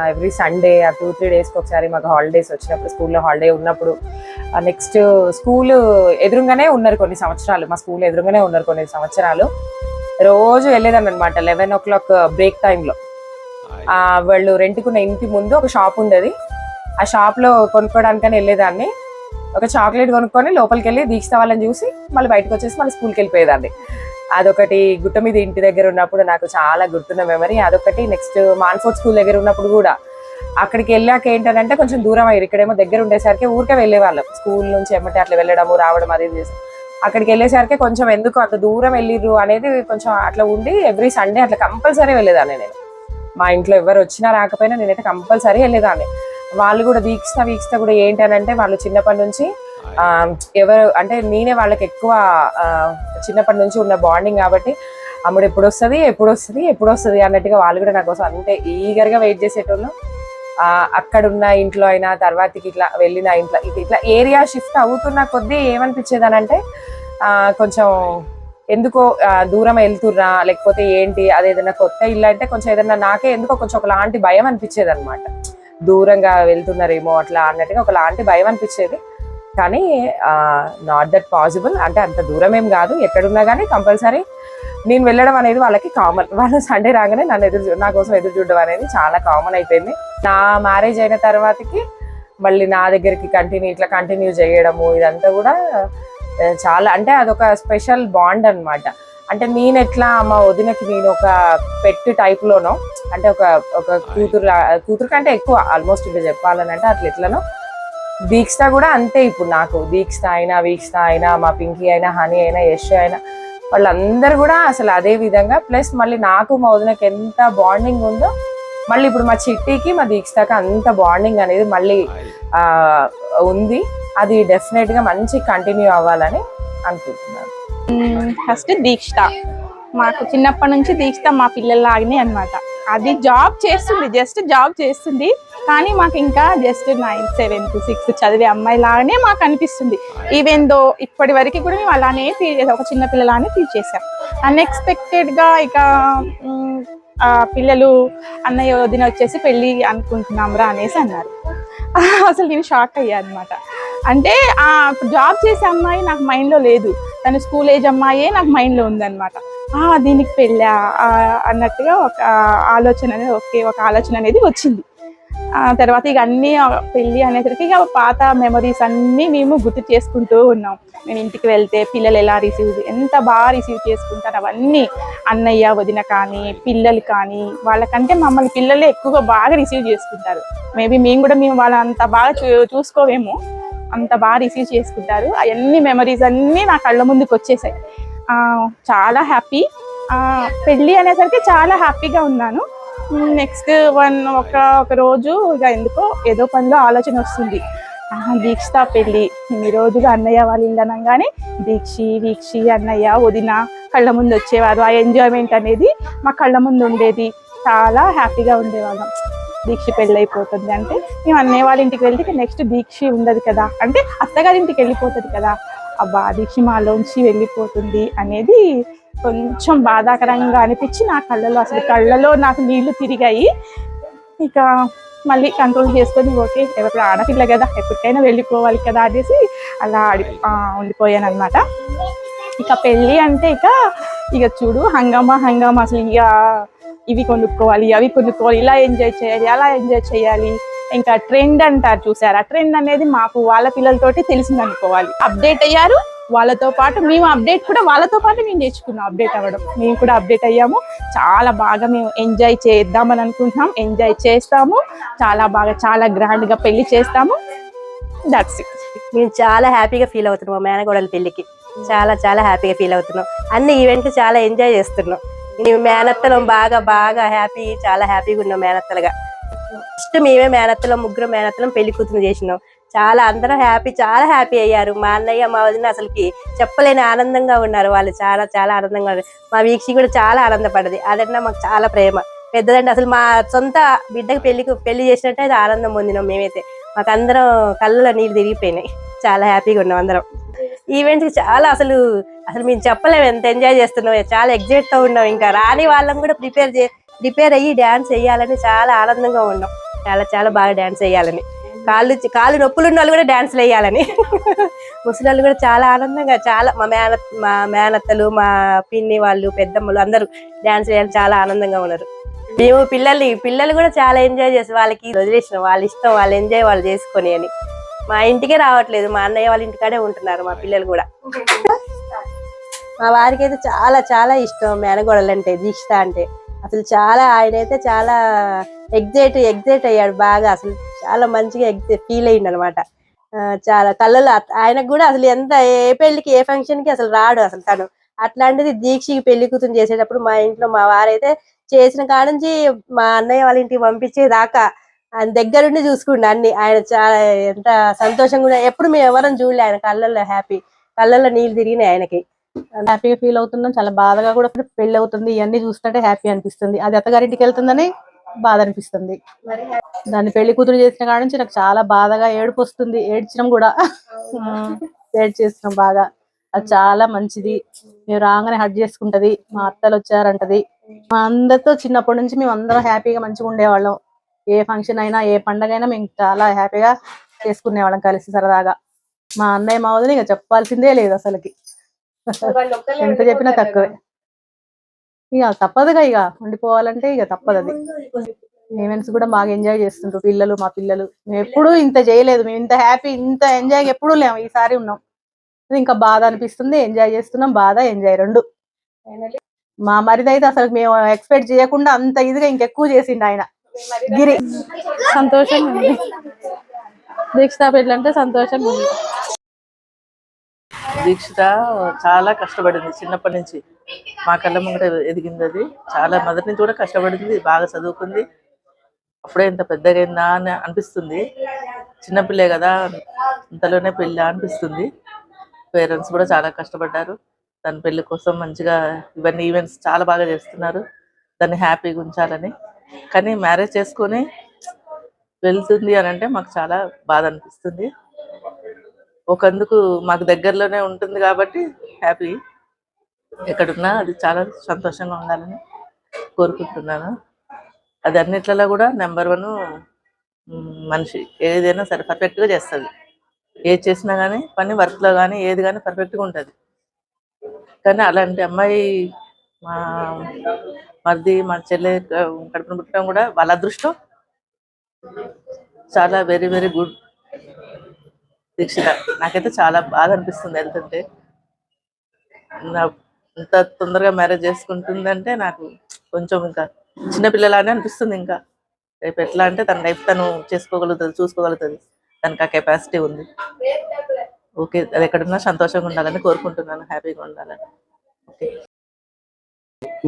ఎవ్రీ సండే 2-3 daysకి ఒకసారి మాకు హాలిడేస్ వచ్చినప్పుడు, స్కూల్లో హాలిడే ఉన్నప్పుడు, నెక్స్ట్ స్కూల్ ఎదురుగానే ఉన్నారు కొన్ని సంవత్సరాలు, మా స్కూల్ ఎదురుగానే ఉన్నారు కొన్ని సంవత్సరాలు. రోజు వెళ్ళేదాన్ని అనమాట 11 o'clock బ్రేక్ టైంలో. వాళ్ళు రెంట్కున్న ఇంటి ముందు ఒక షాప్ ఉండేది. ఆ షాప్లో కొనుక్కోవడానికని వెళ్ళేదాన్ని. ఒక చాక్లెట్ కొనుక్కొని లోపలికి వెళ్ళి దీక్షిత వాళ్ళని చూసి మళ్ళీ బయటకు వచ్చేసి మళ్ళీ స్కూల్కి వెళ్ళిపోయేదాన్ని. అదొకటి గుట్ట మీద ఇంటి దగ్గర ఉన్నప్పుడు నాకు చాలా గుర్తున్న మెమరీ అదొకటి. నెక్స్ట్ మాన్ఫోర్డ్ స్కూల్ దగ్గర ఉన్నప్పుడు కూడా అక్కడికి వెళ్ళాక ఏంటంటే కొంచెం దూరం అయ్యారు. ఇక్కడేమో దగ్గర ఉండేసరికి ఊరికే వెళ్ళేవాళ్ళం, స్కూల్ నుంచి ఎమ్మటి అట్లా వెళ్ళడము రావడం అది చేసి. అక్కడికి వెళ్ళేసరికి కొంచెం ఎందుకు అంత దూరం వెళ్ళిర్రు అనేది కొంచెం అట్లా ఉండి ఎవ్రీ సండే అట్లా కంపల్సరీ వెళ్ళేదాన్ని నేను. మా ఇంట్లో ఎవరు వచ్చినా రాకపోయినా నేనైతే కంపల్సరీ వెళ్ళేదాన్ని. వాళ్ళు కూడా వీక్షిత కూడా ఏంటనంటే వాళ్ళు చిన్నప్పటి నుంచి ఎవరు అంటే నేనే వాళ్ళకి ఎక్కువ చిన్నప్పటి నుంచి ఉన్న బాండింగ్ కాబట్టి అమ్ముడు ఎప్పుడు వస్తుంది అన్నట్టుగా వాళ్ళు కూడా నా కోసం అంతే ఈగర్గా వెయిట్ చేసేటోళ్ళు. అక్కడున్న ఇంట్లో అయినా తర్వాతకి ఇట్లా వెళ్ళిన ఇంట్లో ఇట్లా ఏరియా షిఫ్ట్ అవుతున్న కొద్దీ ఏమనిపించేదానంటే కొంచెం ఎందుకో దూరం వెళ్తుర్రా లేకపోతే ఏంటి అదేదైనా కొత్త ఇల్లు అంటే కొంచెం ఏదైనా నాకే ఎందుకో కొంచెం ఒకలాంటి భయం అనిపించేది అనమాట. దూరంగా వెళ్తున్నారేమో అట్లా అన్నట్టుగా ఒకలాంటి భయం అనిపించేది. కానీ నాట్ దట్ పాసిబుల్, అంటే అంత దూరం ఏం కాదు. ఎక్కడున్నా కానీ కంపల్సరీ నేను వెళ్ళడం అనేది వాళ్ళకి కామన్. వాళ్ళు సండే రాగానే నా కోసం ఎదురు చూడడం అనేది చాలా కామన్ అయిపోయింది. నా మ్యారేజ్ అయిన తర్వాతకి మళ్ళీ నా దగ్గరికి కంటిన్యూ చేయడము ఇదంతా కూడా చాలా అంటే అదొక స్పెషల్ బాండ్ అనమాట. అంటే ఎట్లా మా వదినకి నేను ఒక పెట్ టైప్లోనో అంటే ఒక కూతురు కంటే ఎక్కువ ఆల్మోస్ట్ ఇంకా చెప్పాలని అంటే అట్లా ఎట్లనో దీక్షిత కూడా అంతే. ఇప్పుడు నాకు దీక్షిత అయినా వీక్షిత అయినా మా పింకీ అయినా హనీ అయినా యశ్ అయినా వాళ్ళందరూ కూడా అసలు అదే విధంగా. ప్లస్ మళ్ళీ నాకు మా వదినకి ఎంత బాండింగ్ ఉందో మళ్ళీ ఇప్పుడు మా చిట్టికి మా దీక్షితకి అంత బాండింగ్ అనేది మళ్ళీ ఉంది. అది డెఫినెట్గా మంచి కంటిన్యూ అవ్వాలని అనుకుంటున్నాను. ఫస్ట్ దీక్షిత మాకు చిన్నప్పటి నుంచి దీక్షిత మా పిల్లల్లాగానే అనమాట. అది జస్ట్ జాబ్ చేస్తుంది కానీ మాకు ఇంకా జస్ట్ 9th 7th 6th చదివే అమ్మాయి లాగానే మాకు అనిపిస్తుంది. ఈవెన్ దో ఇప్పటి వరకు కూడా మేము అలానే ఫీల్ చేసాం, ఒక చిన్న పిల్లలానే ఫీల్ చేసాం. అన్ఎక్స్పెక్టెడ్గా ఇక పిల్లలు అన్నయ్య వదిన వచ్చేసి పెళ్ళి అనుకుంటున్నాం రా అనేసి అన్నారు. అసలు నేను షాక్ అయ్యా అనమాట. అంటే జాబ్ చేసే అమ్మాయి నాకు మైండ్లో లేదు, తను స్కూల్ ఏజ్ అమ్మాయే నాకు మైండ్లో ఉందన్నమాట. దీనికి పెళ్ళా అన్నట్టుగా ఒక ఆలోచన అనేది వచ్చింది. తర్వాత ఇక అన్నీ పెళ్ళి అనేసరికి ఇక పాత మెమరీస్ అన్నీ మేము గుర్తు చేసుకుంటూ ఉన్నాం. మేము ఇంటికి వెళ్తే పిల్లలు ఎలా ఎంత బాగా రిసీవ్ చేసుకుంటారు అవన్నీ అన్నయ్య వదిన కానీ పిల్లలు కానీ వాళ్ళకంటే మమ్మల్ని పిల్లలే ఎక్కువగా బాగా రిసీవ్ చేసుకుంటారు. మేబీ మేము వాళ్ళ అంత బాగా చూసుకోవేమో, అంత బాగా రిసీవ్ చేసుకుంటారు. అవన్నీ మెమరీస్ అన్నీ నా కళ్ళ ముందుకు వచ్చేసాయి. చాలా హ్యాపీ. పెళ్ళి అనేసరికి చాలా హ్యాపీగా ఉన్నాను. నెక్స్ట్ ఒక రోజు ఇక ఎందుకో ఏదో పనిలో ఆలోచన వస్తుంది. దీక్షిత పెళ్ళి ఇన్ని రోజులు అన్నయ్య వాళ్ళ ఇల్లు అనగానే వీక్షి అన్నయ్య వదిన కళ్ళ ముందు వచ్చేవారు. ఆ ఎంజాయ్మెంట్ అనేది మా కళ్ళ ముందు ఉండేది. చాలా హ్యాపీగా ఉండేవాళ్ళం. దీక్షి పెళ్ళి అయిపోతుంది అంటే మేము అన్నయ్య వాళ్ళ ఇంటికి వెళ్తే నెక్స్ట్ దీక్షి ఉండదు కదా, అంటే అత్తగారింటికి వెళ్ళిపోతుంది కదా, అబ్బా దీక్షి మాలోంచి వెళ్ళిపోతుంది అనేది కొంచెం బాధాకరంగా అనిపించి నా కళ్ళలో నాకు నీళ్లు తిరిగాయి. ఇక మళ్ళీ కంట్రోల్ చేసుకొని ఓకే ఎవరు ఆడపిల్ల కదా ఎప్పటికైనా వెళ్ళిపోవాలి కదా అనేసి అలా ఉండిపోయాను అనమాట. ఇక పెళ్ళి అంటే ఇక చూడు హంగామా అసలు ఇక ఇవి కొనుక్కోవాలి అవి కొనుక్కోవాలి, ఇలా ఎంజాయ్ చేయాలి అలా ఎంజాయ్ చేయాలి. ఇంకా ట్రెండ్ అంటారు చూసారా, ట్రెండ్ అనేది మాకు వాళ్ళ పిల్లలతోటి తెలిసింది అనుకోవాలి. అప్డేట్ అయ్యారు వాళ్ళతో పాటు మేము అప్డేట్ కూడా వాళ్ళతో పాటు మేము నేర్చుకున్నాం అప్డేట్ అవ్వడం. మేము కూడా అప్డేట్ అయ్యాము. చాలా బాగా మేము ఎంజాయ్ చేద్దామని అనుకుంటున్నాం, ఎంజాయ్ చేస్తాము. చాలా బాగా చాలా గ్రాండ్గా పెళ్లి చేస్తాము. That's it. మేము చాలా హ్యాపీగా ఫీల్ అవుతున్నాం. మా మేనగోడల పెళ్లికి చాలా హ్యాపీగా ఫీల్ అవుతున్నాం. అన్ని ఈవెంట్లు చాలా ఎంజాయ్ చేస్తున్నాం. మేము మేనత్తలం బాగా హ్యాపీ, చాలా హ్యాపీగా ఉన్నాం మేనత్తలుగా. ఫస్ట్ మేమే మేనత్తలం, ముగ్గురు మేనత్తలం పెళ్లి కూతురు చేసినాం. అందరూ చాలా హ్యాపీ అయ్యారు. మా అన్నయ్య మా వదిన అసలుకి చెప్పలేని ఆనందంగా ఉన్నారు. వాళ్ళు చాలా ఆనందంగా ఉన్నారు. మా వీక్షి కూడా చాలా ఆనందపడ్డది. అదన్నా మాకు చాలా ప్రేమ పెద్దదండి. అసలు మా సొంత బిడ్డకి పెళ్లి చేసినట్టే అది ఆనందం పొందినాం మేమైతే. మాకు అందరం కళ్ళలో నీళ్ళు తిరిగిపోయినాయి. చాలా హ్యాపీగా ఉన్నాం అందరం. ఈవెంట్ కి అసలు మేము చెప్పలేము ఎంత ఎంజాయ్ చేస్తున్నాం. చాలా ఎగ్జైట్ తో ఉన్నాం. ఇంకా రాని వాళ్ళం కూడా ప్రిపేర్ అయ్యి డాన్స్ వేయాలని చాలా ఆనందంగా ఉన్నాం. చాలా బాగా డాన్స్ వేయాలని, కాళ్ళు నొప్పులు ఉన్న వాళ్ళు కూడా డాన్స్లు వేయాలని, ముసలి కూడా చాలా ఆనందంగా మా మేనత్తలు మా పిన్ని వాళ్ళు పెద్దమ్మలు అందరూ డాన్స్ వేయాలని చాలా ఆనందంగా ఉన్నారు. మేము పిల్లలు కూడా చాలా ఎంజాయ్ చేసి వాళ్ళకి వదిలేసినాం. వాళ్ళ ఇష్టం, వాళ్ళ ఎంజాయ్ వాళ్ళు చేసుకొని అని. మా ఇంటికే రావట్లేదు, మా అన్నయ్య వాళ్ళ ఇంటికాడే ఉంటున్నారు మా పిల్లలు కూడా. మా వారికి అయితే చాలా ఇష్టం మేనగోడలు అంటే, దీక్షిత అంటే. అసలు ఆయన అయితే చాలా ఎగ్జైట్ అయ్యాడు బాగా. అసలు చాలా మంచిగా ఫీల్ అయ్యిండు అనమాట. చాలా కళ్ళలో ఆయనకు కూడా అసలు ఏ పెళ్లికి ఏ ఫంక్షన్ కి అసలు రాడు అసలు తను. అట్లాంటిది దీక్షకి పెళ్లి కూతురు చేసేటప్పుడు మా ఇంట్లో మా వారైతే చేసిన కాడ నుంచి మా అన్నయ్య వాళ్ళ ఇంటికి పంపించేదాకా ఆయన దగ్గరుండి చూసుకుండు అన్ని. ఆయన చాలా ఎంత సంతోషంగా ఎప్పుడు మేము ఎవరం చూడలే ఆయన కళ్ళల్లో నీళ్ళు తిరిగినాయి ఆయనకి. హ్యాపీగా ఫీల్ అవుతున్నాం. చాలా బాధగా కూడా పెళ్లి అవుతుంది. ఇవన్నీ చూస్తుంటే హ్యాపీ అనిపిస్తుంది. అది అత్తగారింటికి వెళ్తుందని బాధ అనిపిస్తుంది. దాన్ని పెళ్లి కూతురు చేసిన కాడ నుంచి నాకు చాలా బాధగా ఏడుపు వస్తుంది. ఏడ్చినాం కూడా, చేస్తున్నాం బాగా. అది చాలా మంచిది. మేము రాగానే హడ్ చేసుకుంటది. మా అత్తలు వచ్చారంటది. మా అందరితో చిన్నప్పటి నుంచి మేము అందరం హ్యాపీగా మంచిగా ఉండేవాళ్ళం. ఏ ఫంక్షన్ అయినా ఏ పండగ అయినా మేము చాలా హ్యాపీగా చేసుకునేవాళ్ళం కలిసి సరదాగా. మా అన్నయ్య మా వదిన ఇక చెప్పాల్సిందే లేదు అసలుకి. ఎంత చెప్పినా తక్కువే. ఇక తప్పదుగా, ఇక ఉండిపోవాలంటే ఇక తప్పదు. అది ఈవెంట్స్ కూడా బాగా ఎంజాయ్ చేస్తుంటారు మా పిల్లలు. మేము ఎప్పుడూ ఇంత చేయలేదు. మేము ఇంత హ్యాపీ ఇంత ఎంజాయ్ ఎప్పుడూ లేము. ఈసారి ఉన్నాం. ఇంకా బాధ అనిపిస్తుంది. ఎంజాయ్ చేస్తున్నాం. బాధ ఎంజాయ్ రెండు. మా మరిదైతే అసలు మేము ఎక్స్పెక్ట్ చేయకుండా అంత ఇదిగా ఇంకెక్కువ చేసిండు ఆయన. గిరి సంతోషంగా ఉంది. దీక్షిత పెళ్ళి అంటే సంతోషంగా ఉంది. దీక్షిత చాలా కష్టపడింది చిన్నప్పటి నుంచి. మా కళ్ళ ముంగట ఎదిగింది. అది చాలా మొదటి నుంచి కూడా కష్టపడింది. బాగా చదువుకుంది. అప్పుడే ఇంత పెద్దగైందా అని అనిపిస్తుంది. చిన్నపిల్లే కదా, ఇంతలోనే పెళ్ళి అనిపిస్తుంది. పేరెంట్స్ కూడా చాలా కష్టపడ్డారు దాని పెళ్లి కోసం. మంచిగా ఇవన్నీ ఈవెంట్స్ చాలా బాగా చేస్తున్నారు దాన్ని హ్యాపీగా ఉంచాలని. కానీ మ్యారేజ్ చేసుకొని వెళ్తుంది అని అంటే మాకు చాలా బాధ అనిపిస్తుంది. ఒకందుకు మాకు దగ్గరలోనే ఉంటుంది కాబట్టి హ్యాపీ. ఎక్కడున్నా అది చాలా సంతోషంగా ఉండాలని కోరుకుంటున్నాను. అది అన్నిట్లలో కూడా నెంబర్ 1 మనిషి. ఏదైనా సరే పర్ఫెక్ట్గా చేస్తుంది. ఏది చేసినా కానీ పని వర్క్లో కానీ ఏది కానీ పర్ఫెక్ట్గా ఉంటుంది. కానీ అలాంటి అమ్మాయి మా మరిది మా చెల్లె కడుపున పుట్టడం కూడా వాళ్ళ అదృష్టం. చాలా వెరీ గుడ్ దీక్షిత. నాకైతే చాలా బాధ అనిపిస్తుంది వెళ్తుంటే. ఇంత తొందరగా మ్యారేజ్ చేసుకుంటుందంటే నాకు కొంచెం ఇంకా చిన్నపిల్లలానే అనిపిస్తుంది. ఇంకా రేపు ఎట్లా అంటే తన లైఫ్ తను చేసుకోగలుగుతుంది, చూసుకోగలుగుతుంది. దానికి ఆ కెపాసిటీ ఉంది. ఓకే, అది ఎక్కడున్నా సంతోషంగా ఉండాలని కోరుకుంటున్నాను. హ్యాపీగా ఉండాలని.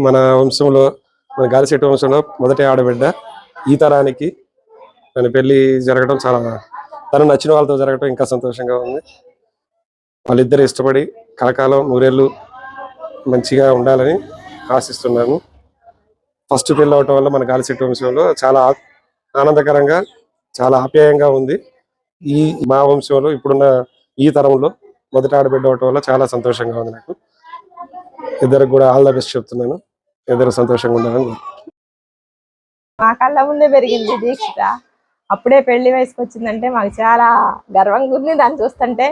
మన వంశంలో, మన గాలిశెట్టి వంశంలో మొదటి ఆడబిడ్డ. ఈ తరానికి తన పెళ్లి జరగడం చాలా, తను నచ్చిన వాళ్ళతో జరగడం ఇంకా సంతోషంగా ఉంది. వాళ్ళిద్దరు ఇష్టపడి కలకాలం నూరేళ్ళు మంచిగా ఉండాలని ఆశిస్తున్నాను. ఫస్ట్ పెళ్ళి అవటం వల్ల మన గాలిశెట్టి వంశంలో చాలా ఆనందకరంగా, చాలా ఆప్యాయంగా ఉంది. ఈ మా వంశంలో ఇప్పుడున్న ఈ తరంలో మొదటి ఆడబిడ్డ అవటం వల్ల చాలా సంతోషంగా ఉంది. నాకు ఇద్దరికి కూడా ఆల్ ద బెస్ట్ చెప్తున్నాను. ఇద్దరు సంతోషంగా ఉండాలని. మా కళ్ళ ముందే పెరిగింది దీక్షిత. అప్పుడే పెళ్లి వయసుకు వచ్చిందంటే మాకు చాలా గర్వంగా ఉంది దాన్ని చూస్తుంటే.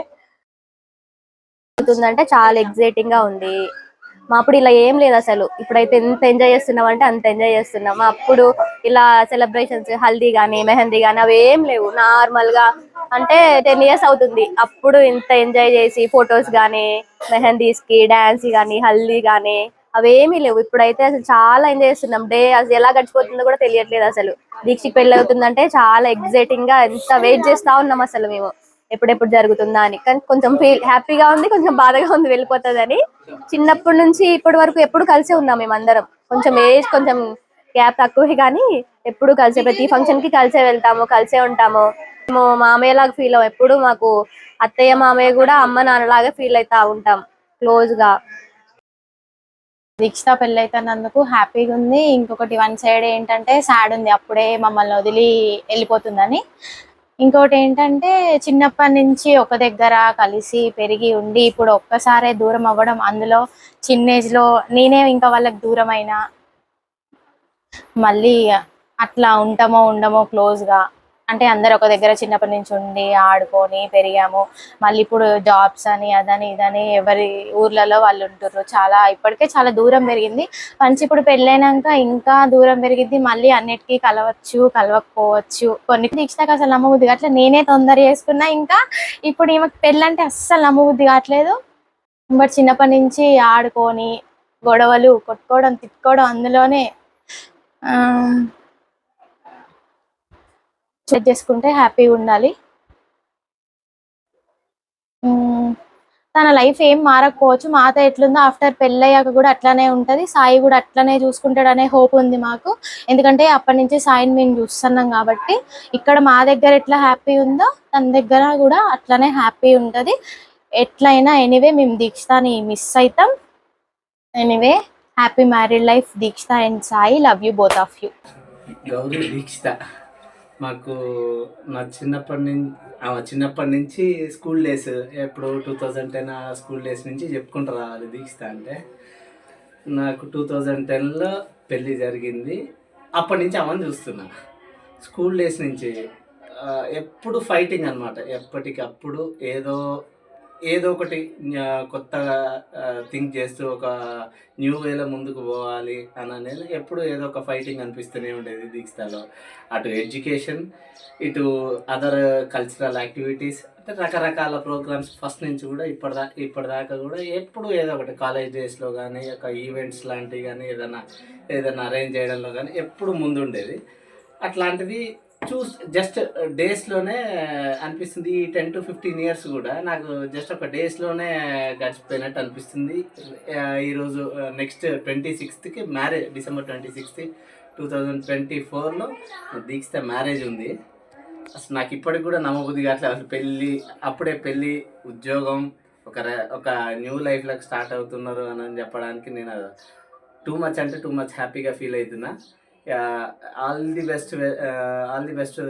అవుతుందంటే చాలా ఎగ్జైటింగ్ గా ఉంది. మా అప్పుడు ఇలా ఏం లేదు అసలు. ఇప్పుడైతే ఎంత ఎంజాయ్ చేస్తున్నాం అంటే అంత ఎంజాయ్ చేస్తున్నాం. అప్పుడు ఇలా సెలబ్రేషన్స్, హల్దీ గానీ మెహందీ గానీ అవి ఏం లేవు. నార్మల్ గా అంటే 10 years అవుతుంది. అప్పుడు ఇంత ఎంజాయ్ చేసి ఫొటోస్ గానీ, మెహందీస్ కి డాన్స్ గానీ, హల్దీ గానీ అవేమీ లేవు. ఇప్పుడైతే అసలు చాలా ఎంజాయ్ చేస్తున్నాం. డే అసలు ఎలా గడిచిపోతుందో కూడా తెలియట్లేదు అసలు. దీక్షకి పెళ్లి అవుతుందంటే చాలా ఎగ్జైటింగ్ గా ఎంత వెయిట్ చేస్తా ఉన్నాం అసలు మేము, ఎప్పుడెప్పుడు జరుగుతుందా అని. కానీ కొంచెం హ్యాపీగా ఉంది, కొంచెం బాధగా ఉంది వెళ్ళిపోతుందని. చిన్నప్పటి నుంచి ఇప్పటి వరకు ఎప్పుడు కలిసే ఉన్నాం మేమందరం. కొంచెం ఏజ్ కొంచెం గ్యాప్ తక్కువే కానీ ఎప్పుడు కలిసే, ప్రతి ఫంక్షన్ కి కలిసే వెళ్తాము, కలిసే ఉంటాము. మేము మామయ్య లాగా ఫీల్ అవ్వం. ఎప్పుడు మాకు అత్తయ్య మామయ్య కూడా అమ్మ నాన్నలాగా ఫీల్ అవుతా ఉంటాం క్లోజ్ గా. దీక్షిత పెళ్ళి అవుతున్నందుకు హ్యాపీగా ఉంది. ఇంకొకటి వన్ సైడ్ ఏంటంటే సాడ్ ఉంది, అప్పుడే మమ్మల్ని వదిలి వెళ్ళిపోతుందని. ఇంకోటి ఏంటంటే చిన్నప్పటి నుంచి ఒక దగ్గర కలిసి పెరిగి ఉండి ఇప్పుడు ఒక్కసారే దూరం అవ్వడం, అందులో చిన్న ఏజ్ లో నేనే ఇంకా వాళ్ళకి దూరం అయినా, మళ్ళీ అట్లా ఉంటామో ఉండమో క్లోజ్ గా. అంటే అందరు ఒక దగ్గర చిన్నప్పటి నుంచి ఉండి ఆడుకొని పెరిగాము. మళ్ళీ ఇప్పుడు జాబ్స్ అని అదని ఇదని ఎవరి ఊర్లలో వాళ్ళు ఉంటుర్రు. చాలా ఇప్పటికే చాలా దూరం పెరిగింది. మంచి ఇప్పుడు పెళ్ళైనాక ఇంకా దూరం పెరిగింది. మళ్ళీ అన్నిటికీ కలవచ్చు, కలవకపోవచ్చు. కొన్ని దీక్షకు అసలు నమ్మబుద్ధి కావట్లేదు. నేనే తొందర చేసుకున్నా. ఇంకా ఇప్పుడు ఈమెకు పెళ్ళంటే అస్సలు నమ్మబుద్ధి కావట్లేదు. బట్ చిన్నప్పటి నుంచి ఆడుకొని గొడవలు, కొట్టుకోవడం, తిట్టుకోవడం, అందులోనే చెక్ చేసుకుంటే హ్యాపీగా ఉండాలి. తన లైఫ్ ఏం మారకపోవచ్చు. మాతో ఎట్లుందో ఆఫ్టర్ పెళ్ళయ్యాక కూడా అట్లానే ఉంటది. సాయి కూడా అట్లనే చూసుకుంటాడు అనే హోప్ ఉంది మాకు. ఎందుకంటే అప్పటి నుంచి సాయిని మేము చూస్తున్నాం కాబట్టి ఇక్కడ మా దగ్గర ఎట్లా హ్యాపీ ఉందో తన దగ్గర కూడా అట్లనే హ్యాపీ ఉంటది. ఎట్లయినా ఎనీవే మేము దీక్షితని మిస్ అవుతాం. Anyway happy married life Dikshita and Sai. Love you both of you. Gauri Dikshita మాకు నా చిన్నప్పటి నుంచి స్కూల్ డేస్, ఎప్పుడు 2010 స్కూల్ డేస్ నుంచి చెప్పుకుంటూ రావాలి దీక్షిత అంటే. నాకు 2010లో పెళ్ళి జరిగింది. అప్పటి నుంచి అమ్మని చూస్తున్నా. స్కూల్ డేస్ నుంచి ఎప్పుడు ఫైటింగ్ అనమాట. ఎప్పటికప్పుడు ఏదో ఒకటి కొత్తగా థింక్ చేస్తూ ఒక న్యూ వేలో ముందుకు పోవాలి అని అనేది ఎప్పుడు ఏదో ఒక ఫైటింగ్ అనిపిస్తూనే ఉండేది దీక్షితలో. అటు ఎడ్యుకేషన్, ఇటు అదర్ కల్చరల్ యాక్టివిటీస్, అంటే రకరకాల ప్రోగ్రామ్స్ ఫస్ట్ నుంచి కూడా ఇప్పటిదాకా కూడా ఎప్పుడు ఏదో ఒకటి కాలేజ్ డేస్లో కానీ ఒక ఈవెంట్స్ లాంటివి కానీ ఏదైనా అరేంజ్ చేయడంలో కానీ ఎప్పుడు ముందుండేది. అట్లాంటిది జస్ట్ డేస్లోనే అనిపిస్తుంది. ఈ 10 to 15 years కూడా నాకు జస్ట్ ఒక డేస్లోనే గడిచిపోయినట్టు అనిపిస్తుంది. ఈరోజు నెక్స్ట్ 26th మ్యారేజ్, December 26, 2024లో దీక్షిత మ్యారేజ్ ఉంది. అసలు నాకు ఇప్పటికి కూడా నమ్మబుద్ధి కావట్లేదు. అసలు అప్పుడే పెళ్ళి, ఉద్యోగం, ఒక న్యూ లైఫ్లోకి స్టార్ట్ అవుతున్నారు అని చెప్పడానికి నేను టూ మచ్ హ్యాపీగా ఫీల్ అవుతున్నా. All the best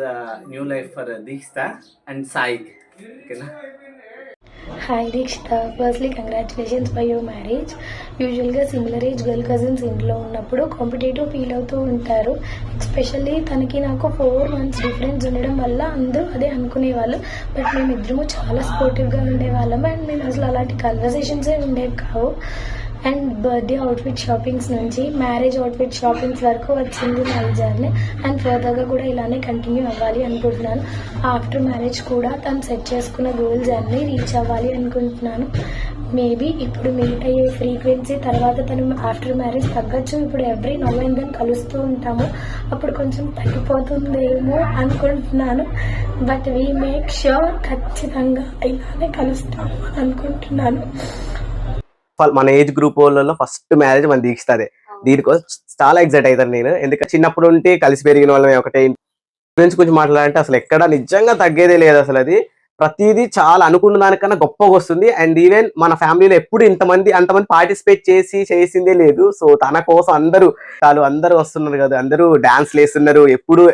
new life for Deekshitha and Sai. ఓకేనా? Hi Deekshitha, firstly congratulations for your marriage. యూజువల్గా సిమిలర్ ఏజ్ గర్ల్ కజిన్స్ ఇంట్లో ఉన్నప్పుడు కాంపిటేటివ్ ఫీల్ అవుతూ ఉంటారు. ఎస్పెషల్లీ తనకి నాకు 4 months డిఫరెన్స్ ఉండడం వల్ల అందరూ అదే అనుకునేవాళ్ళు. బట్ మేమిద్దరము చాలా సపోర్టివ్గా ఉండేవాళ్ళం. అండ్ మేము అసలు అలాంటి కన్వర్సేషన్సే ఉండేవి కావు. అండ్ బర్త్డే అవుట్ఫిట్ షాపింగ్స్ నుంచి మ్యారేజ్ అవుట్ఫిట్ షాపింగ్స్ వరకు వచ్చింది నా జర్నీ. అండ్ ఫర్దర్గా కూడా ఇలానే కంటిన్యూ అవ్వాలి అనుకుంటున్నాను. ఆఫ్టర్ మ్యారేజ్ కూడా తను సెట్ చేసుకున్న గోల్స్ అన్నీ రీచ్ అవ్వాలి అనుకుంటున్నాను. మేబీ ఇప్పుడు మీట్ అయ్యే ఫ్రీక్వెన్సీ తర్వాత తను ఆఫ్టర్ మ్యారేజ్ తగ్గచ్చు. ఇప్పుడు ఎవ్రీ నౌ అండ్ దెన్ కలుస్తూ ఉంటాము. అప్పుడు కొంచెం తగ్గిపోతుందేమో అనుకుంటున్నాను. బట్ వీ మేక్ ష్యూర్ ఖచ్చితంగా ఇలానే కలుస్తాము అనుకుంటున్నాను. మన ఏజ్ గ్రూప్ వాళ్ళలో ఫస్ట్ మ్యారేజ్ మన దీక్షితదే. దీనికోసం చాలా ఎక్సైట్ అవుతాను నేను, ఎందుకంటే చిన్నప్పుడు ఉంటే కలిసి పెరిగిన వాళ్ళమే. ఒకటే ఫ్రెండ్స్ గురించి మాట్లాడాలంటే అసలు ఎక్కడ నిజంగా తగ్గేదే లేదు. అసలు అది ప్రతిదీ చాలా అనుకున్న దానికన్నా గొప్పగా వస్తుంది. అండ్ ఈవెన్ మన ఫ్యామిలీలో ఎప్పుడు అంతమంది పార్టిసిపేట్ చేసిందే లేదు. సో తన కోసం అందరూ వస్తున్నారు కదా, అందరూ డాన్స్ వేస్తున్నారు ఎప్పుడు.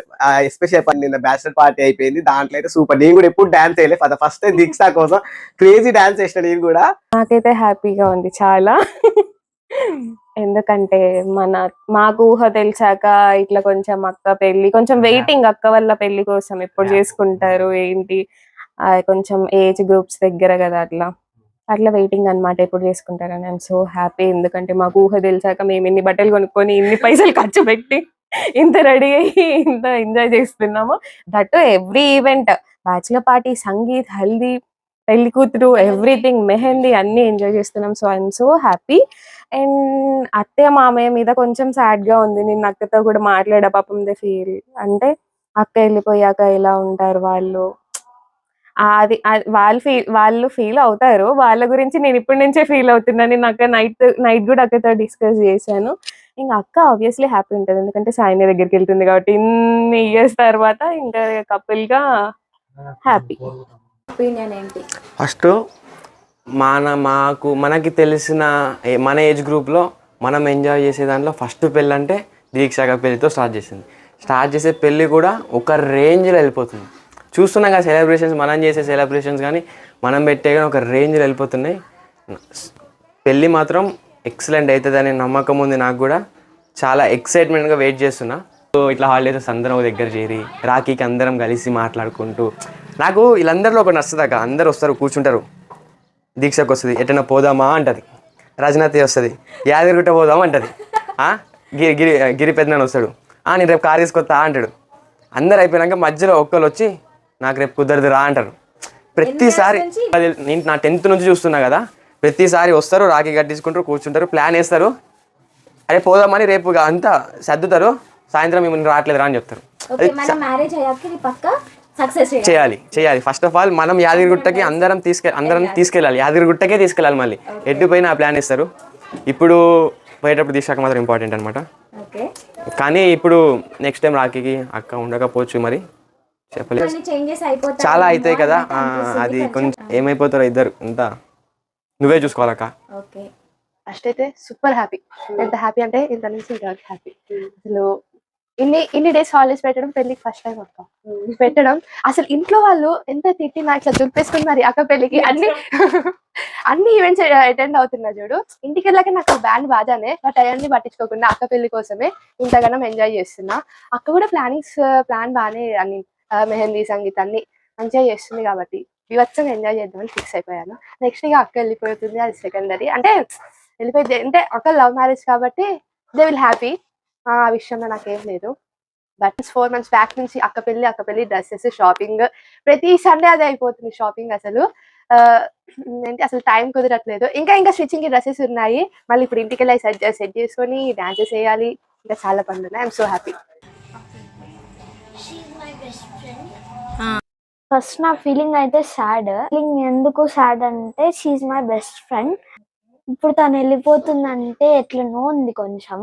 ఎస్పెషల్ నిన్న బ్యాచిలర్ పార్టీ అయిపోయింది, దాంట్లో అయితే సూపర్. నేను కూడా ఎప్పుడు డాన్స్ వేయలేదు, ఫస్ట్ టైం దీక్ష కోసం క్రేజీ డాన్స్ వేసిన నేను కూడా. నాకైతే హ్యాపీగా ఉంది చాలా. ఎందుకంటే మాకు ఊహ తెలిసాక ఇట్లా కొంచెం అక్క పెళ్లి కొంచెం వెయిటింగ్, అక్క వాళ్ళ పెళ్లి కోసం ఎప్పుడు చేసుకుంటారు ఏంటి, కొంచెం ఏజ్ గ్రూప్స్ దగ్గర కదా, అట్లా వెయిటింగ్ అన్నమాట ఎప్పుడు చేసుకుంటారని. ఐఎమ్ సో హ్యాపీ, ఎందుకంటే మాకు ఊహ తెలిసాక మేము ఇన్ని బట్టలు కొనుక్కొని ఇన్ని పైసలు ఖర్చు పెట్టి ఇంత రెడీ అయ్యి ఇంత ఎంజాయ్ చేస్తున్నాము. That every event, bachelor party, sangeet, haldi, పెళ్లి కూతురు, ఎవ్రీథింగ్, మెహందీ అన్ని ఎంజాయ్ చేస్తున్నాం. So I'm so happy. And అత్తయ్య మామయ్య మీద కొంచెం సాడ్ గా ఉంది. నేను అక్కతో కూడా మాట్లాడా, పాపం దే ఫీల్, అంటే అక్క వెళ్ళిపోయాక ఎలా ఉంటారు వాళ్ళు, వాళ్ళు ఫీల్ అవుతారు. వాళ్ళ గురించి నేను ఇప్పటి నుంచే ఫీల్ అవుతున్నాను. నేను అక్క నైట్ కూడా అక్కతో డిస్కస్ చేశాను. ఇంకా అక్క ఆబ్వియస్లీ హ్యాపీ ఉంటుంది, ఎందుకంటే సాయిని దగ్గరికి వెళ్తుంది కాబట్టి. ఇన్ని ఇయర్స్ తర్వాత ఇంకా కపుల్ గా హ్యాపీ. ఒపీనియన్ ఏంటి? ఫస్ట్ మనకి తెలిసిన మన ఏజ్ గ్రూప్లో మనం ఎంజాయ్ చేసే దాంట్లో ఫస్ట్ పెళ్ళి అంటే దీక్ష పెళ్ళితో స్టార్ట్ చేసే పెళ్ళి కూడా ఒక రేంజ్లో వెళ్ళిపోతుంది. చూస్తున్నాం కదా సెలబ్రేషన్స్, మనం చేసే సెలబ్రేషన్స్ కానీ మనం పెట్టే కానీ ఒక రేంజ్లో వెళ్ళిపోతున్నాయి. పెళ్ళి మాత్రం ఎక్సలెంట్ అవుతుందనే నమ్మకం ఉంది నాకు కూడా. చాలా ఎక్సైట్మెంట్గా వెయిట్ చేస్తున్నా. సో ఇట్లా హాలిడేస్ అందరం ఒక దగ్గర చేరి రాఖీకి అందరం కలిసి మాట్లాడుకుంటూ, నాకు వీళ్ళందరిలో ఒకటి నచ్చుతుంది అక్క. అందరు వస్తారు, కూర్చుంటారు. దీక్షకు వస్తుంది, ఎటైనా పోదామా అంటది. రజనతి వస్తుంది, యాదగిరిగుట్ట పోదామా అంటది. గిరి పెద్దనాన్న వస్తాడు, నేను రేపు కార్ తీసుకొస్తా అంటాడు. అందరు అయిపోయినాక మధ్యలో ఒక్కరు వచ్చి నాకు రేపు కుదరదు రా అంటారు. ప్రతిసారి నేను నా 10th నుంచి చూస్తున్నా కదా, ప్రతిసారి వస్తారు, రాఖీ కట్టించుకుంటారు, కూర్చుంటారు, ప్లాన్ వేస్తారు, అరే పోదామని. రేపు అంతా సర్దుతారు, సాయంత్రం మేము రావట్లేదు రా అని చెప్తారు. చేయాలి. ఫస్ట్ ఆఫ్ ఆల్ మనం యాదగిరిగుట్టకి అందరం తీసుకెళ్ళాలి, యాదగిరిగుట్టకే తీసుకెళ్ళాలి. మళ్ళీ ఎట్టుపోయినా ఆ ప్లాన్ ఇస్తారు. ఇప్పుడు పోయేటప్పుడు తీసుకు మాత్రం ఇంపార్టెంట్ అనమాట. కానీ ఇప్పుడు నెక్స్ట్ టైం రాఖీకి అక్క ఉండకపోవచ్చు, మరి చెప్పలేదు. చాలా అవుతాయి కదా, అది కొంచెం ఏమైపోతారో ఇద్దరు, అంతా నువ్వే చూసుకోవాలక్క. ఫస్ట్ అయితే సూపర్ హ్యాపీ. ఎంత హ్యాపీ అంటే ఇంత నుంచి ఇంకా హ్యాపీ. అసలు ఇన్ని డేస్ హాలిడేస్ పెట్టడం పెళ్లికి ఫస్ట్ టైం అక్క పెట్టడం. అసలు ఇంట్లో వాళ్ళు ఎంత తిట్టి నాకు ఇట్లా దులిపేసుకున్నారు అక్క పెళ్లికి. అన్ని ఈవెంట్స్ అటెండ్ అవుతున్నా చూడు. ఇంటికి వెళ్ళాక నాకు బ్యాండ్ బాగానే, బట్ అవన్నీ పట్టించుకోకుండా అక్క పెళ్లి కోసమే ఇంతగానం ఎంజాయ్ చేస్తున్నా. అక్క కూడా ప్లాన్ బాగానే, అన్ని మెహందీ, సంగీత్ అన్ని మంచిగా చేస్తుంది కాబట్టి వివత్సంగా ఎంజాయ్ చేద్దామని ఫిక్స్ అయిపోయాను. నెక్స్ట్ ఇక అక్క వెళ్ళిపోతుంది, అది సెకండరీ. అంటే వెళ్ళిపోయింది అంటే అక్క లవ్ మ్యారేజ్ కాబట్టి దే విల్ హ్యాపీ. ఆ విషయంలో నాకేం లేదు. బట్ 4 months బ్యాక్ నుంచి అక్క పెళ్లి డ్రెస్సెస్, షాపింగ్, ప్రతి సండే అదే అయిపోతుంది షాపింగ్. అసలు ఏంటి అసలు టైం కుదరట్లేదు. ఇంకా స్టిచ్చింగ్ డ్రెస్సెస్ ఉన్నాయి. మళ్ళీ ఇప్పుడు ఇంటికి వెళ్ళి సెట్ చేసుకొని డాన్సెస్ వేయాలి. ఇంకా చాలా పనులు ఉన్నాయి. I'm so happy. ఫస్ట్ నా ఫీలింగ్ అయితే సాడ్. ఎందుకు సాడ్ అంటే షీఈ్ మై బెస్ట్ ఫ్రెండ్. ఇప్పుడు తను వెళ్ళిపోతుందంటే ఎట్లనో ఉంది కొంచెం.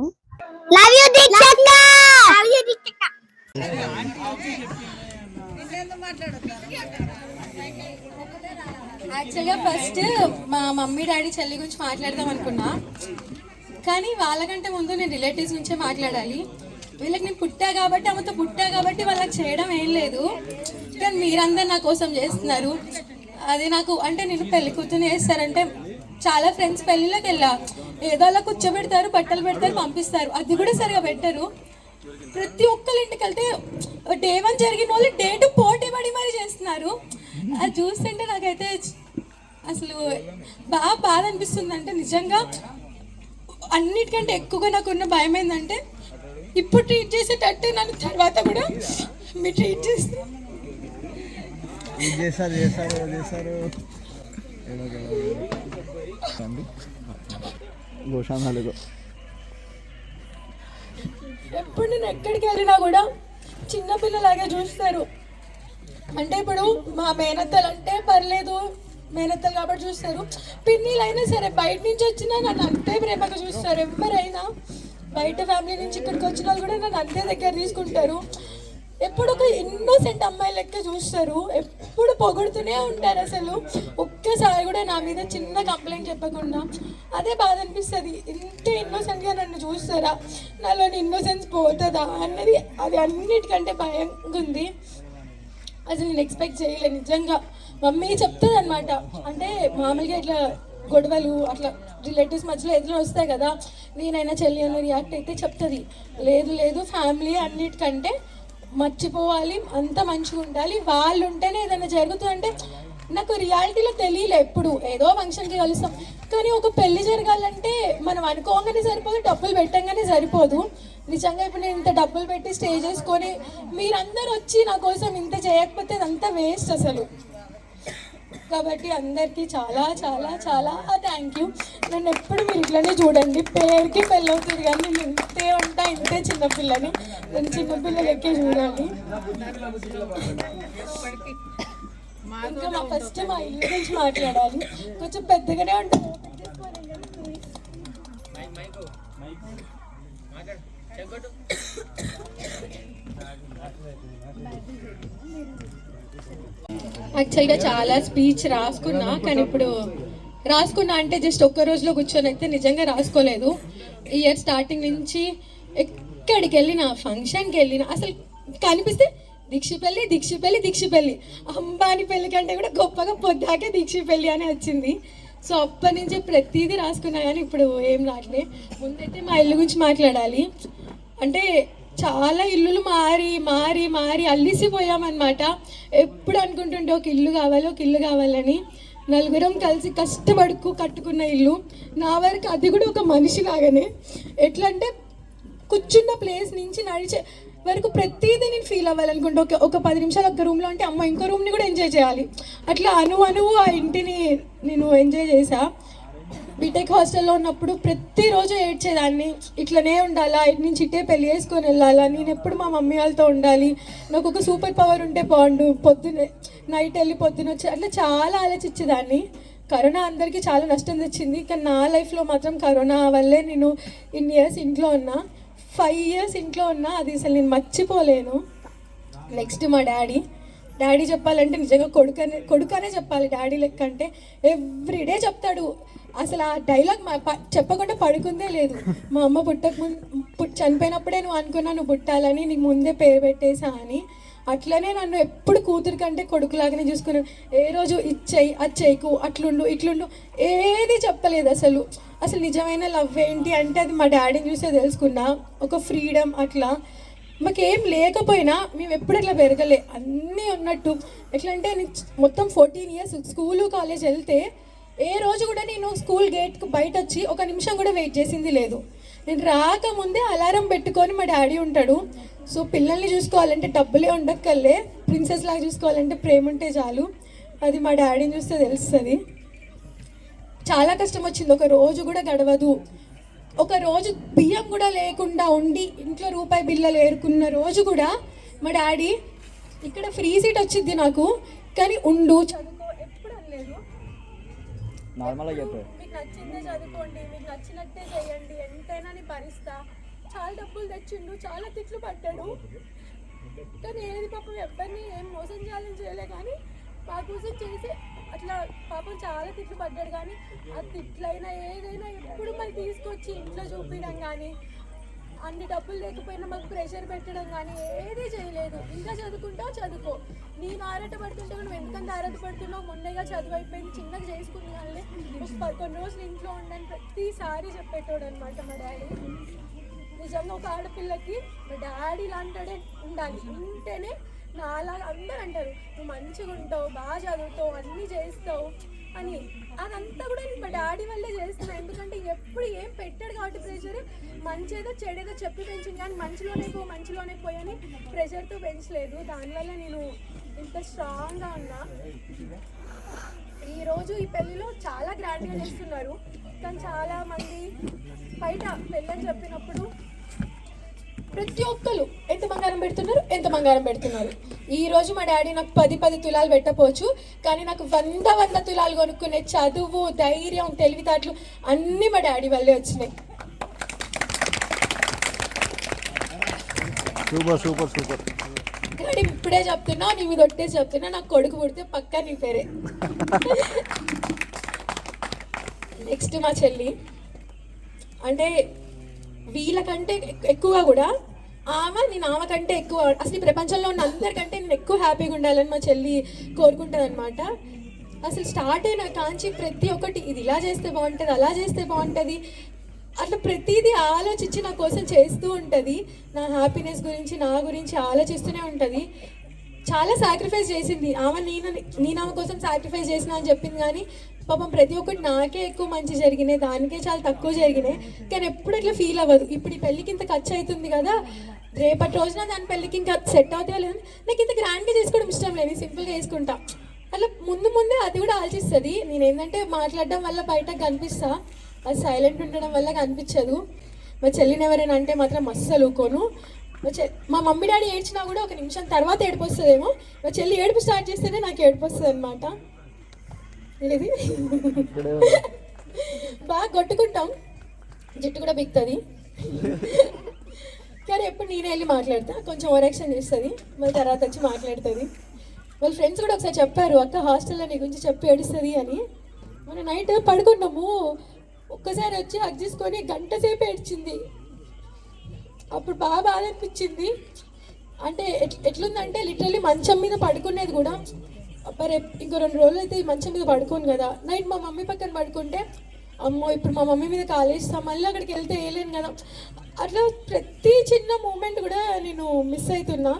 యాక్చువల్గా ఫస్ట్ మా మమ్మీ డాడీ చెల్లి గురించి మాట్లాడదాం అనుకున్నా, కానీ వాళ్ళకంటే ముందు నేను రిలేటివ్స్ గురించే మాట్లాడాలి. వీళ్ళకి నేను పుట్టా కాబట్టి వాళ్ళకి చేయడం ఏం లేదు, కానీ మీరందరు నా కోసం చేస్తున్నారు. అది నాకు అంటే నేను పెళ్లి కూర్చొని చేస్తారంటే చాలా ఫ్రెండ్స్ పెళ్ళిలోకి వెళ్ళా, ఏదో అలా కూర్చోబెడతారు, బట్టలు పెడతారు, పంపిస్తారు. అది కూడా సరిగా పెట్టరు. ప్రతి ఒక్కరి ఇంటికి వెళ్తే డే 1 జరిగిన వాళ్ళు డే 2 పోటీ పడి మరి చేస్తున్నారు. అది చూస్తుంటే నాకైతే అసలు బాధ అనిపిస్తుంది. అంటే నిజంగా అన్నిటికంటే ఎక్కువగా నాకున్న భయం ఏంటంటే ఇప్పుడు ట్రీట్ చేసేటట్టు నన్ను తర్వాత కూడా మీరు ట్రీట్ చేస్తారు. ఎప్పుడు నేను ఎక్కడికి వెళ్ళినా కూడా చిన్నపిల్లలాగే చూస్తారు. అంటే ఇప్పుడు మా మేనత్తలు అంటే పర్లేదు, మేనత్తలు కాబట్టి చూస్తారు. పిన్నిలైనా సరే బయట నుంచి వచ్చినా నన్ను అంతే ప్రేమగా చూస్తారు. ఎవరైనా బయట ఫ్యామిలీ నుంచి ఇక్కడికి వచ్చిన వాళ్ళు కూడా నన్ను అంతే దగ్గర తీసుకుంటారు. ఎప్పుడు ఒక ఇన్నోసెంట్ అమ్మాయి లెక్క చూస్తారు, ఎప్పుడు పొగుడుతూనే ఉంటారు. అసలు ఒక్కసారి కూడా నా మీద చిన్న కంప్లైంట్ చెప్పకుండా. అదే బాధ అనిపిస్తుంది, ఇంత ఇన్నోసెంట్గా నన్ను చూస్తారా, నాలోని ఇన్నోసెన్స్ పోతుందా అన్నది అది అన్నిటికంటే భయంగా ఉంది. అసలు నేను ఎక్స్పెక్ట్ చేయలేదు నిజంగా. మమ్మీ చెప్తుంది అనమాట, అంటే మామూలుగా ఇట్లా గొడవలు అట్లా రిలేటివ్స్ మధ్యలో ఎదురు వస్తాయి కదా, నేనైనా చెల్లి అని రియాక్ట్ అయితే చెప్తుంది, లేదు లేదు ఫ్యామిలీ అన్నిటికంటే మర్చిపోవాలి, అంత మంచిగా ఉండాలి, వాళ్ళు ఉంటేనే ఏదైనా జరుగుతుందంటే. నాకు రియాలిటీలో తెలియలే, ఎప్పుడు ఏదో ఫంక్షన్కి కలుస్తాం, కానీ ఒక పెళ్లి జరగాలంటే మనం అనుకోగానే సరిపోదు, డబ్బులు పెట్టంగానే సరిపోదు. నిజంగా ఇప్పుడు నేను ఇంత డబ్బులు పెట్టి స్టే చేసుకొని మీరందరూ వచ్చి నా కోసం ఇంత చేయకపోతే అదంతా వేస్ట్ అసలు. కాబట్టి అందరికీ చాలా చాలా చాలా థ్యాంక్ యూ. నన్ను ఎప్పుడు మీరు ఇట్లనే చూడండి, పేరుకి పెళ్ళి అవుతుంది కానీ నేను ఇంతే ఉంటా, ఇంతే చిన్నపిల్లని, నేను చిన్నపిల్లలకే చూడాలి. ఇంకా మా ఫస్ట్ మా ఇల్లు గురించి మాట్లాడాలి, కొంచెం పెద్దగానే ఉంటుంది. యాక్చువల్గా చాలా స్పీచ్ రాసుకున్నా, కానీ ఇప్పుడు రాసుకున్నా అంటే జస్ట్ ఒక్క రోజులో కూర్చొని అయితే నిజంగా రాసుకోలేదు. ఇయర్ స్టార్టింగ్ నుంచి ఎక్కడికి వెళ్ళినా, ఫంక్షన్కి వెళ్ళినా, అసలు కనిపిస్తే దీక్షి పెళ్ళి, అంబానీ పెళ్ళి కంటే కూడా గొప్పగా పొద్దాకే దీక్షి పెళ్ళి అని వచ్చింది. సో అప్పటి నుంచి ప్రతిదీ రాసుకున్నా, కానీ ఇప్పుడు ఏం రావట్లే. ముందైతే మా ఇల్లు గురించి మాట్లాడాలి. అంటే చాలా ఇల్లులు మారి మారి మారి అల్లిసిపోయామన్నమాట. ఎప్పుడు అనుకుంటుంటే ఒక ఇల్లు కావాలని. నలుగురం కలిసి కష్టపడుకు కట్టుకున్న ఇల్లు. నా వరకు అది కూడా ఒక మనిషి లాగానే. ఎట్లా అంటే కూర్చున్న ప్లేస్ నుంచి నడిచే వరకు ప్రతిదీ నేను ఫీల్ అవ్వాలనుకుంటే ఒక 10 నిమిషాలు ఒక రూమ్లో ఉంటే అమ్మ ఇంకో రూమ్ని కూడా ఎంజాయ్ చేయాలి. అట్లా అనువు ఆ ఇంటిని నేను ఎంజాయ్ చేశా. బీటెక్ హాస్టల్లో ఉన్నప్పుడు ప్రతిరోజు ఏడ్చేదాన్ని, ఇట్లనే ఉండాలా, ఇటు నుంచి ఇట్టే పెళ్ళి చేసుకొని వెళ్ళాలా, నేను ఎప్పుడు మా మమ్మీ వాళ్ళతో ఉండాలి, నాకు ఒక సూపర్ పవర్ ఉంటే బాగుండు, పొద్దున్నే నైట్ వెళ్ళి పొద్దున వచ్చి, అట్లా చాలా ఆలోచించేదాన్ని. కరోనా అందరికీ చాలా నష్టం తెచ్చింది, కానీ నా లైఫ్లో మాత్రం కరోనా వల్లే నేను ఇన్ని ఇయర్స్ ఇంట్లో ఉన్నా, 5 years ఇంట్లో ఉన్నా, అది అసలు నేను మర్చిపోలేను. నెక్స్ట్ మా డాడీ చెప్పాలంటే నిజంగా కొడుకనే చెప్పాలి. డాడీ లెక్క అంటే ఎవ్రీడే చెప్తాడు. అసలు ఆ డైలాగ్ చెప్పకుండా పడుకుందే లేదు. మా అమ్మ చనిపోయినప్పుడే నువ్వు అనుకున్నా నువ్వు పుట్టాలని, నీకు ముందే పేరు పెట్టేసా అని. అట్లనే నన్ను ఎప్పుడు కూతురు కంటే కొడుకులాగానే చూసుకున్నాను. ఏ రోజు ఇచ్చేయి అది చేయకు, అట్లుండు ఇట్లుండు ఏది చెప్పలేదు. అసలు నిజమైన లవ్ ఏంటి అంటే అది మా డాడీని చూసే తెలుసుకున్నా. ఒక ఫ్రీడమ్ అట్లా మాకేం లేకపోయినా మేము ఎప్పుడు అట్లా పెరగలే, అన్నీ ఉన్నట్టు. ఎట్లా అంటే మొత్తం 14 years స్కూలు కాలేజ్ వెళ్తే ఏ రోజు కూడా నేను స్కూల్ గేట్కి బయట వచ్చి ఒక నిమిషం కూడా వెయిట్ చేసింది లేదు. నేను రాకముందే అలారం పెట్టుకొని మా డాడీ ఉంటాడు. సో పిల్లల్ని చూసుకోవాలంటే డబ్బులే ఉండక్కర్లే, ప్రిన్సెస్ లాగా చూసుకోవాలంటే ప్రేమ ఉంటే చాలు. అది మా డాడీని చూస్తే తెలుస్తుంది. చాలా కష్టం వచ్చింది, ఒక రోజు కూడా గడవదు. ఒక రోజు బియ్యం కూడా లేకుండా ఉండి ఇంట్లో రూపాయి బిల్లలు ఏరుకున్న రోజు కూడా మా డాడీ ఇక్కడ ఫ్రీ సీట్ వచ్చింది నాకు, కానీ ఉండు చదువుకో ఎప్పుడు అనలేదు. మీకు నచ్చిందే చదువుకోండి, మీకు నచ్చినట్టే చేయండి, ఎంతైనా నేను భరిస్తా. చాలా డబ్బులు తెచ్చిండు, చాలా తిట్లు పడ్డాడు, కానీ ఏది పాపం ఎవరిని ఏం మోసం చేయాలని చేయలే, కానీ మా కోసం చేసి అట్లా పాపం చాలా తిట్లు పడ్డాడు. కానీ ఆ తిట్లైనా ఏదైనా ఎప్పుడు మళ్ళీ తీసుకొచ్చి ఇంట్లో చూపించడం కానీ, అన్ని డబ్బులు లేకపోయినా మాకు ప్రెషర్ పెట్టడం కానీ ఏదీ చేయలేదు. ఇంకా చదువుకో, నేను ఆరాటపడుతుంటే నువ్వు ఎందుకంత ఆరాటపడుతున్నావు, మొన్నగా చదువు అయిపోయింది, చిన్నగా చేసుకుని వాళ్ళే కొన్ని రోజులు ఇంట్లో ఉండని ప్రతిసారి చెప్పేటోడు అనమాట మా డాడీ. నిజంగా ఒక ఆడపిల్లకి మా డాడీ లాంటిడే ఉండాలి, ఉంటేనే నాలాగా అందరూ అంటారు నువ్వు మంచిగా ఉంటావు, బాగా చదువుతావు, అన్నీ చేస్తావు అని. అదంతా కూడా నేను మా డాడీ వల్లే చేస్తున్నాను. ఎందుకంటే ఎప్పుడు ఏం పెట్టాడు కాబట్టి ప్రెషర్, మంచిదో చెడేదో చెప్పి పెంచింది, కానీ మంచిలోనే పోయని ప్రెషర్తో పెంచలేదు. దానివల్ల నేను ఇంత స్ట్రాంగ్గా ఉన్నా. ఈరోజు ఈ పెళ్ళిలో చాలా గ్రాండ్గా చేస్తున్నారు, కానీ చాలామంది బయట పెళ్ళని చెప్పినప్పుడు ప్రతి ఒక్కరు ఎంత బంగారం పెడుతున్నారు. ఈరోజు మా డాడీ నాకు 10 తులాలు పెట్టకపోవచ్చు, కానీ నాకు 100 తులాలు కొనుక్కునే చదువు, ధైర్యం, తెలివితేటలు అన్నీ మా డాడీ వల్లే వచ్చినాయి. డాడీ ఇప్పుడే చెప్తున్నా, నీ మీద ఒట్టేసి చెప్తున్నా, నాకు కొడుకు పుడితే పక్కా నీ పేరే. నెక్స్ట్ మా చెల్లి, అంటే వీళ్ళకంటే ఎక్కువ కూడా నేను ఆమె కంటే ఎక్కువ, అసలు ఈ ప్రపంచంలో ఉన్న అందరికంటే నేను ఎక్కువ హ్యాపీగా ఉండాలని మా చెల్లి కోరుకుంటుంది అనమాట. అసలు స్టార్ట్ అయిన కాంచి ప్రతి ఒక్కటి ఇది ఇలా చేస్తే బాగుంటుంది, అలా చేస్తే బాగుంటుంది, అట్లా ప్రతిదీ ఆలోచించి నా కోసం చేస్తూ ఉంటుంది. నా హ్యాపీనెస్ గురించి, నా గురించి ఆలోచిస్తూనే ఉంటుంది. చాలా సాక్రిఫైస్ చేసింది ఆమె. నేను ఆమె కోసం సాక్రిఫైస్ చేసిన అని చెప్పింది, కానీ పాపం ప్రతి ఒక్కటి నాకే ఎక్కువ మంచి జరిగినాయి, దానికే చాలా తక్కువ జరిగినాయి. కానీ ఎప్పుడు అట్లా ఫీల్ అవ్వదు. ఇప్పుడు ఈ పెళ్ళికి ఇంత ఖర్చు అవుతుంది కదా, రేపటి రోజున దాని పెళ్ళికి ఇంకా సెట్ అవుతాయో లేదు, నాకు ఇంత గ్రాండ్గా చేసుకోవడం ఇష్టం లేదు, సింపుల్గా వేసుకుంటా. అట్లా ముందే అది కూడా ఆలోచిస్తుంది. నేను ఏంటంటే మాట్లాడడం వల్ల బయటకు కనిపిస్తా, అది సైలెంట్ ఉండడం వల్ల కనిపించదు. మా చెల్లిని ఎవరైనా అంటే మాత్రం అస్సలు ఊకోను. మా మమ్మీ డాడీ ఏడ్చినా కూడా 1 నిమిషం తర్వాత ఏడుపు వస్తుందేమో, మా చెల్లి ఏడుపు స్టార్ట్ చేస్తేనే నాకు ఏడుపు వస్తుంది అనమాట. ఇది బాగా కొట్టుకుంటాం, జుట్టు కూడా బిగుతుంది, కానీ ఎప్పుడు నేనే వెళ్ళి మాట్లాడతా, కొంచెం ఓవరాక్షన్ చేస్తుంది, మళ్ళీ తర్వాత వచ్చి మాట్లాడుతుంది. వాళ్ళ ఫ్రెండ్స్ కూడా ఒకసారి చెప్పారు, అక్క హాస్టల్లో నీ గురించి చెప్పి ఏడుస్తుంది అని. మన నైట్ పడుకున్నాము, ఒక్కసారి వచ్చి హగ్ చేసుకొని 1 గంట సేపు ఏడ్చింది. అప్పుడు బాగా బాధ అనిపించింది. అంటే ఎట్లుందంటే లిటరల్లీ మంచం మీద పడుకునేది కూడా, రేపు ఇంకో 2 రోజులు అయితే ఈ మంచం మీద పడుకోను కదా, నైట్ మా మమ్మీ పక్కన పడుకుంటే అమ్మో ఇప్పుడు మా మమ్మీ మీద కాలేస్తాం, మళ్ళీ అక్కడికి వెళ్తే వేయలేను కదా, అట్లా ప్రతి చిన్న మూమెంట్ కూడా నేను మిస్ అవుతున్నా.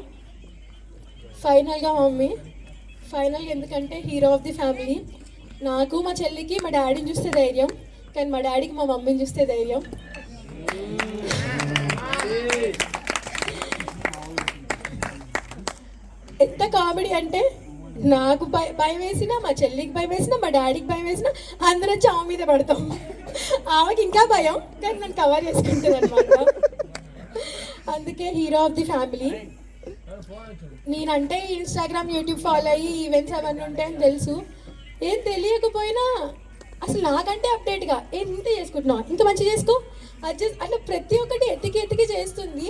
ఫైనల్గా మమ్మీ ఎందుకంటే హీరో ఆఫ్ ది ఫ్యామిలీ. నాకు మా చెల్లికి మా డాడీని చూస్తే ధైర్యం, కానీ మా డాడీకి మా మమ్మీని చూస్తే ధైర్యం. ఎంత కామెడీ అంటే నాకు భయం వేసినా, మా చెల్లికి భయం వేసినా, మా డాడీకి భయం వేసినా అందరం చావు మీద పడతాం. ఆమెకి ఇంకా భయం, కానీ నన్ను కవర్ చేసుకుంటుంది అనమాట. అందుకే హీరో ఆఫ్ ది ఫ్యామిలీ. నేనంటే ఇన్స్టాగ్రామ్, యూట్యూబ్ ఫాలో అయ్యి ఈవెంట్స్ అవన్నీ ఉంటాయని తెలుసు. ఏం తెలియకపోయినా అసలు నాకంటే అప్డేట్గా ఇంత చేసుకుంటున్నావు, ఇంత మంచిగా చేసుకో, అట్లా ప్రతి ఒక్కటి ఎత్తికి చేస్తుంది.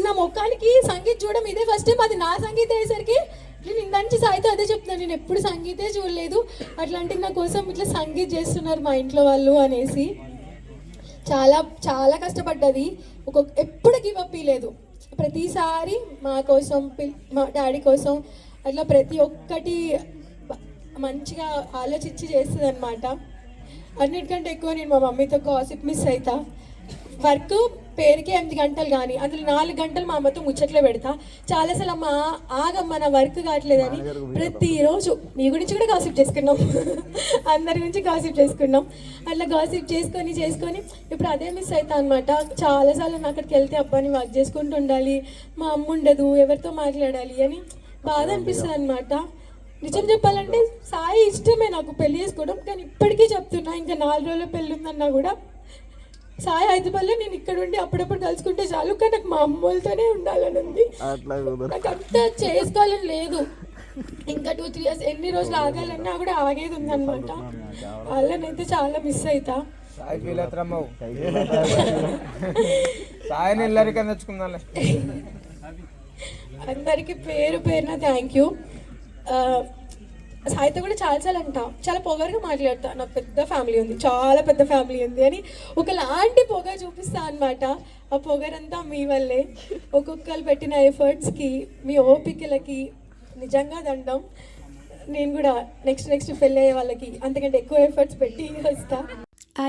నా ముఖానికి సంగీత్ చూడడం ఇదే ఫస్ట్ టైం. అది నా సంగీత్ అయ్యేసరికి నేను ఇందానికి సాయితో అదే చెప్తున్నాను, నేను ఎప్పుడు సంగీతే చూడలేదు, అట్లాంటివి నా కోసం ఇట్లా సంగీత్ చేస్తున్నారు మా ఇంట్లో వాళ్ళు అనేసి. చాలా చాలా కష్టపడ్డది, ఎప్పుడు గివ్ అప్ ఇవ్వలేదు. ప్రతిసారి మా కోసం, మా డాడీ కోసం అట్లా ప్రతి ఒక్కటి మంచిగా ఆలోచించి చేస్తుంది అనమాట. అన్నిటికంటే ఎక్కువ నేను మా మమ్మీతో కాసిప్ మిస్ అవుతా. వర్క్ పేరుకే 8 గంటలు, కానీ అందులో 4 గంటలు మా అమ్మతో ముచ్చట్లో పెడతా. చాలాసార్లు అమ్మ ఆగమ్మ నా వర్క్ కావట్లేదని ప్రతిరోజు నీ గురించి కూడా గాసిప్ చేసుకున్నాం, అందరి గురించి గాసిప్ చేసుకున్నాం. అట్లా గాసిప్ చేసుకొని ఇప్పుడు అదే మిస్ అవుతా అనమాట. చాలాసార్లు నాకు అక్కడికి వెళ్తే అబ్బాని వర్క్ చేసుకుంటూ ఉండాలి, మా అమ్మ ఉండదు, ఎవరితో మాట్లాడాలి అని బాధ అనిపిస్తుంది అనమాట. నిజం చెప్పాలంటే సాయి ఇష్టమే నాకు పెళ్లి చేసుకోవడం, కానీ ఇప్పటికీ చెప్తున్నా, ఇంకా 4 రోజుల పెళ్ళి ఉందన్నా కూడా సాయి హైదరాబాద్లో నేను ఇక్కడ ఉండి అప్పుడప్పుడు కలుసుకుంటే చాలు, కానీ నాకు మా అమ్మలతోనే ఉండాలని ఉంది. నాకు అంత చేసుకోవాలని లేదు. ఇంకా 2-3 years ఎన్ని రోజులు ఆగాలన్నా కూడా ఆగేది ఉందన్నమాట. వాళ్ళనైతే చాలా మిస్ అవుతా. అందరికి పేరున థ్యాంక్ యూ. సాయితో కూడా చాలాసార్లు చాలా పొగరుగా మాట్లాడతా, నాకు పెద్ద ఫ్యామిలీ ఉంది, చాలా పెద్ద ఫ్యామిలీ ఉంది అని ఒకలాంటి పొగ చూపిస్తా అనమాట. ఆ పొగరంతా మీ వల్లే. ఒక్కొక్కరు పెట్టిన ఎఫర్ట్స్కి, మీ ఓపికలకి నిజంగా దండం. నేను కూడా నెక్స్ట్ పెళ్ళి అయ్యే వాళ్ళకి అంతకంటే ఎక్కువ ఎఫర్ట్స్ పెట్టి వస్తా.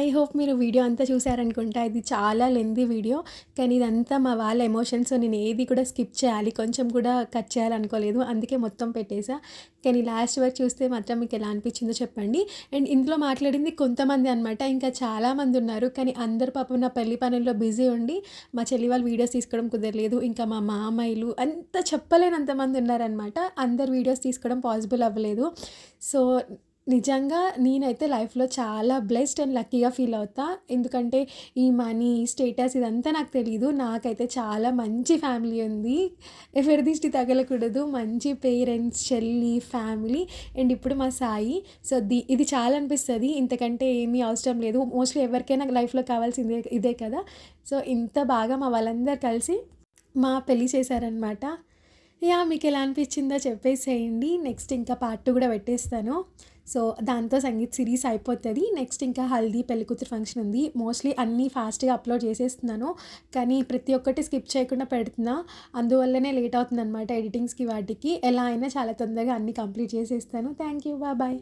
ఐ హోప్ మీరు వీడియో అంతా చూసారనుకుంటా. ఇది చాలా లెంతీ వీడియో, కానీ ఇదంతా మా వాళ్ళ ఎమోషన్స్. నేను ఏది కూడా స్కిప్ చేయాలి, కొంచెం కూడా కట్ చేయాలనుకోలేదు, అందుకే మొత్తం పెట్టేసా. కానీ లాస్ట్ వరకు చూస్తే మాత్రం మీకు ఎలా అనిపించిందో చెప్పండి. అండ్ ఇందులో మాట్లాడింది కొంతమంది అనమాట, ఇంకా చాలామంది ఉన్నారు, కానీ అందరు పాపం నా పెళ్లి పనుల్లో బిజీ ఉండి మా చెల్లి వాళ్ళు వీడియోస్ తీసుకోవడం కుదరలేదు. ఇంకా మా మామయ్యలు అంత చెప్పలేనంతమంది ఉన్నారనమాట, అందరు వీడియోస్ తీసుకోవడం పాసిబుల్ అవ్వలేదు. సో నిజంగా నేనైతే లైఫ్‌లో చాలా బ్లెస్డ్ అండ్ లక్కీగా ఫీల్ అవుతా. ఎందుకంటే ఈ మనీ, స్టేటస్ ఇదంతా నాకు తెలీదు. నాకైతే చాలా మంచి ఫ్యామిలీ ఉంది. ఎవరి దిష్టి తగలకూడదు. మంచి పేరెంట్స్, చెల్లి, ఫ్యామిలీ అండ్ ఇప్పుడు మా సాయి. సో, ఇది చాలా అనిపిస్తది. ఇంతకంటే ఏమీ అవసరం లేదు. మోస్ట్‌లీ ఎవరికైనా లైఫ్‌లో కావాల్సింది ఇదే కదా! సో, ఇంత బాగా మా వాళ్ళందరూ కలిసి మా పెళ్లి చేశారనమాట. మీకెలా అనిపించిందో చెప్పేసేయండి. నెక్స్ట్ ఇంకా పార్ట్ 2 కూడా పెట్టేస్తాను. సో, దాంతో సంగీత్ సిరీస్ అయిపోతది. నెక్స్ట్ ఇంకా హల్దీ, పెళ్ళికూతురు ఫంక్షన్ ఉంది. మోస్ట్లీ అన్నీ ఫాస్ట్‌గా అప్లోడ్ చేసేస్తున్నాను. కానీ ప్రతి ఒక్కటి స్కిప్ చేయకుండా పెడుతున్నా. అందువల్లనే లేట్ అవుతుందనమాట ఎడిటింగ్స్‌కి వాటికి. ఎలా అయినా చాలా తొందరగా అన్నీ కంప్లీట్ చేసేస్తాను. Thank you. బాయ్.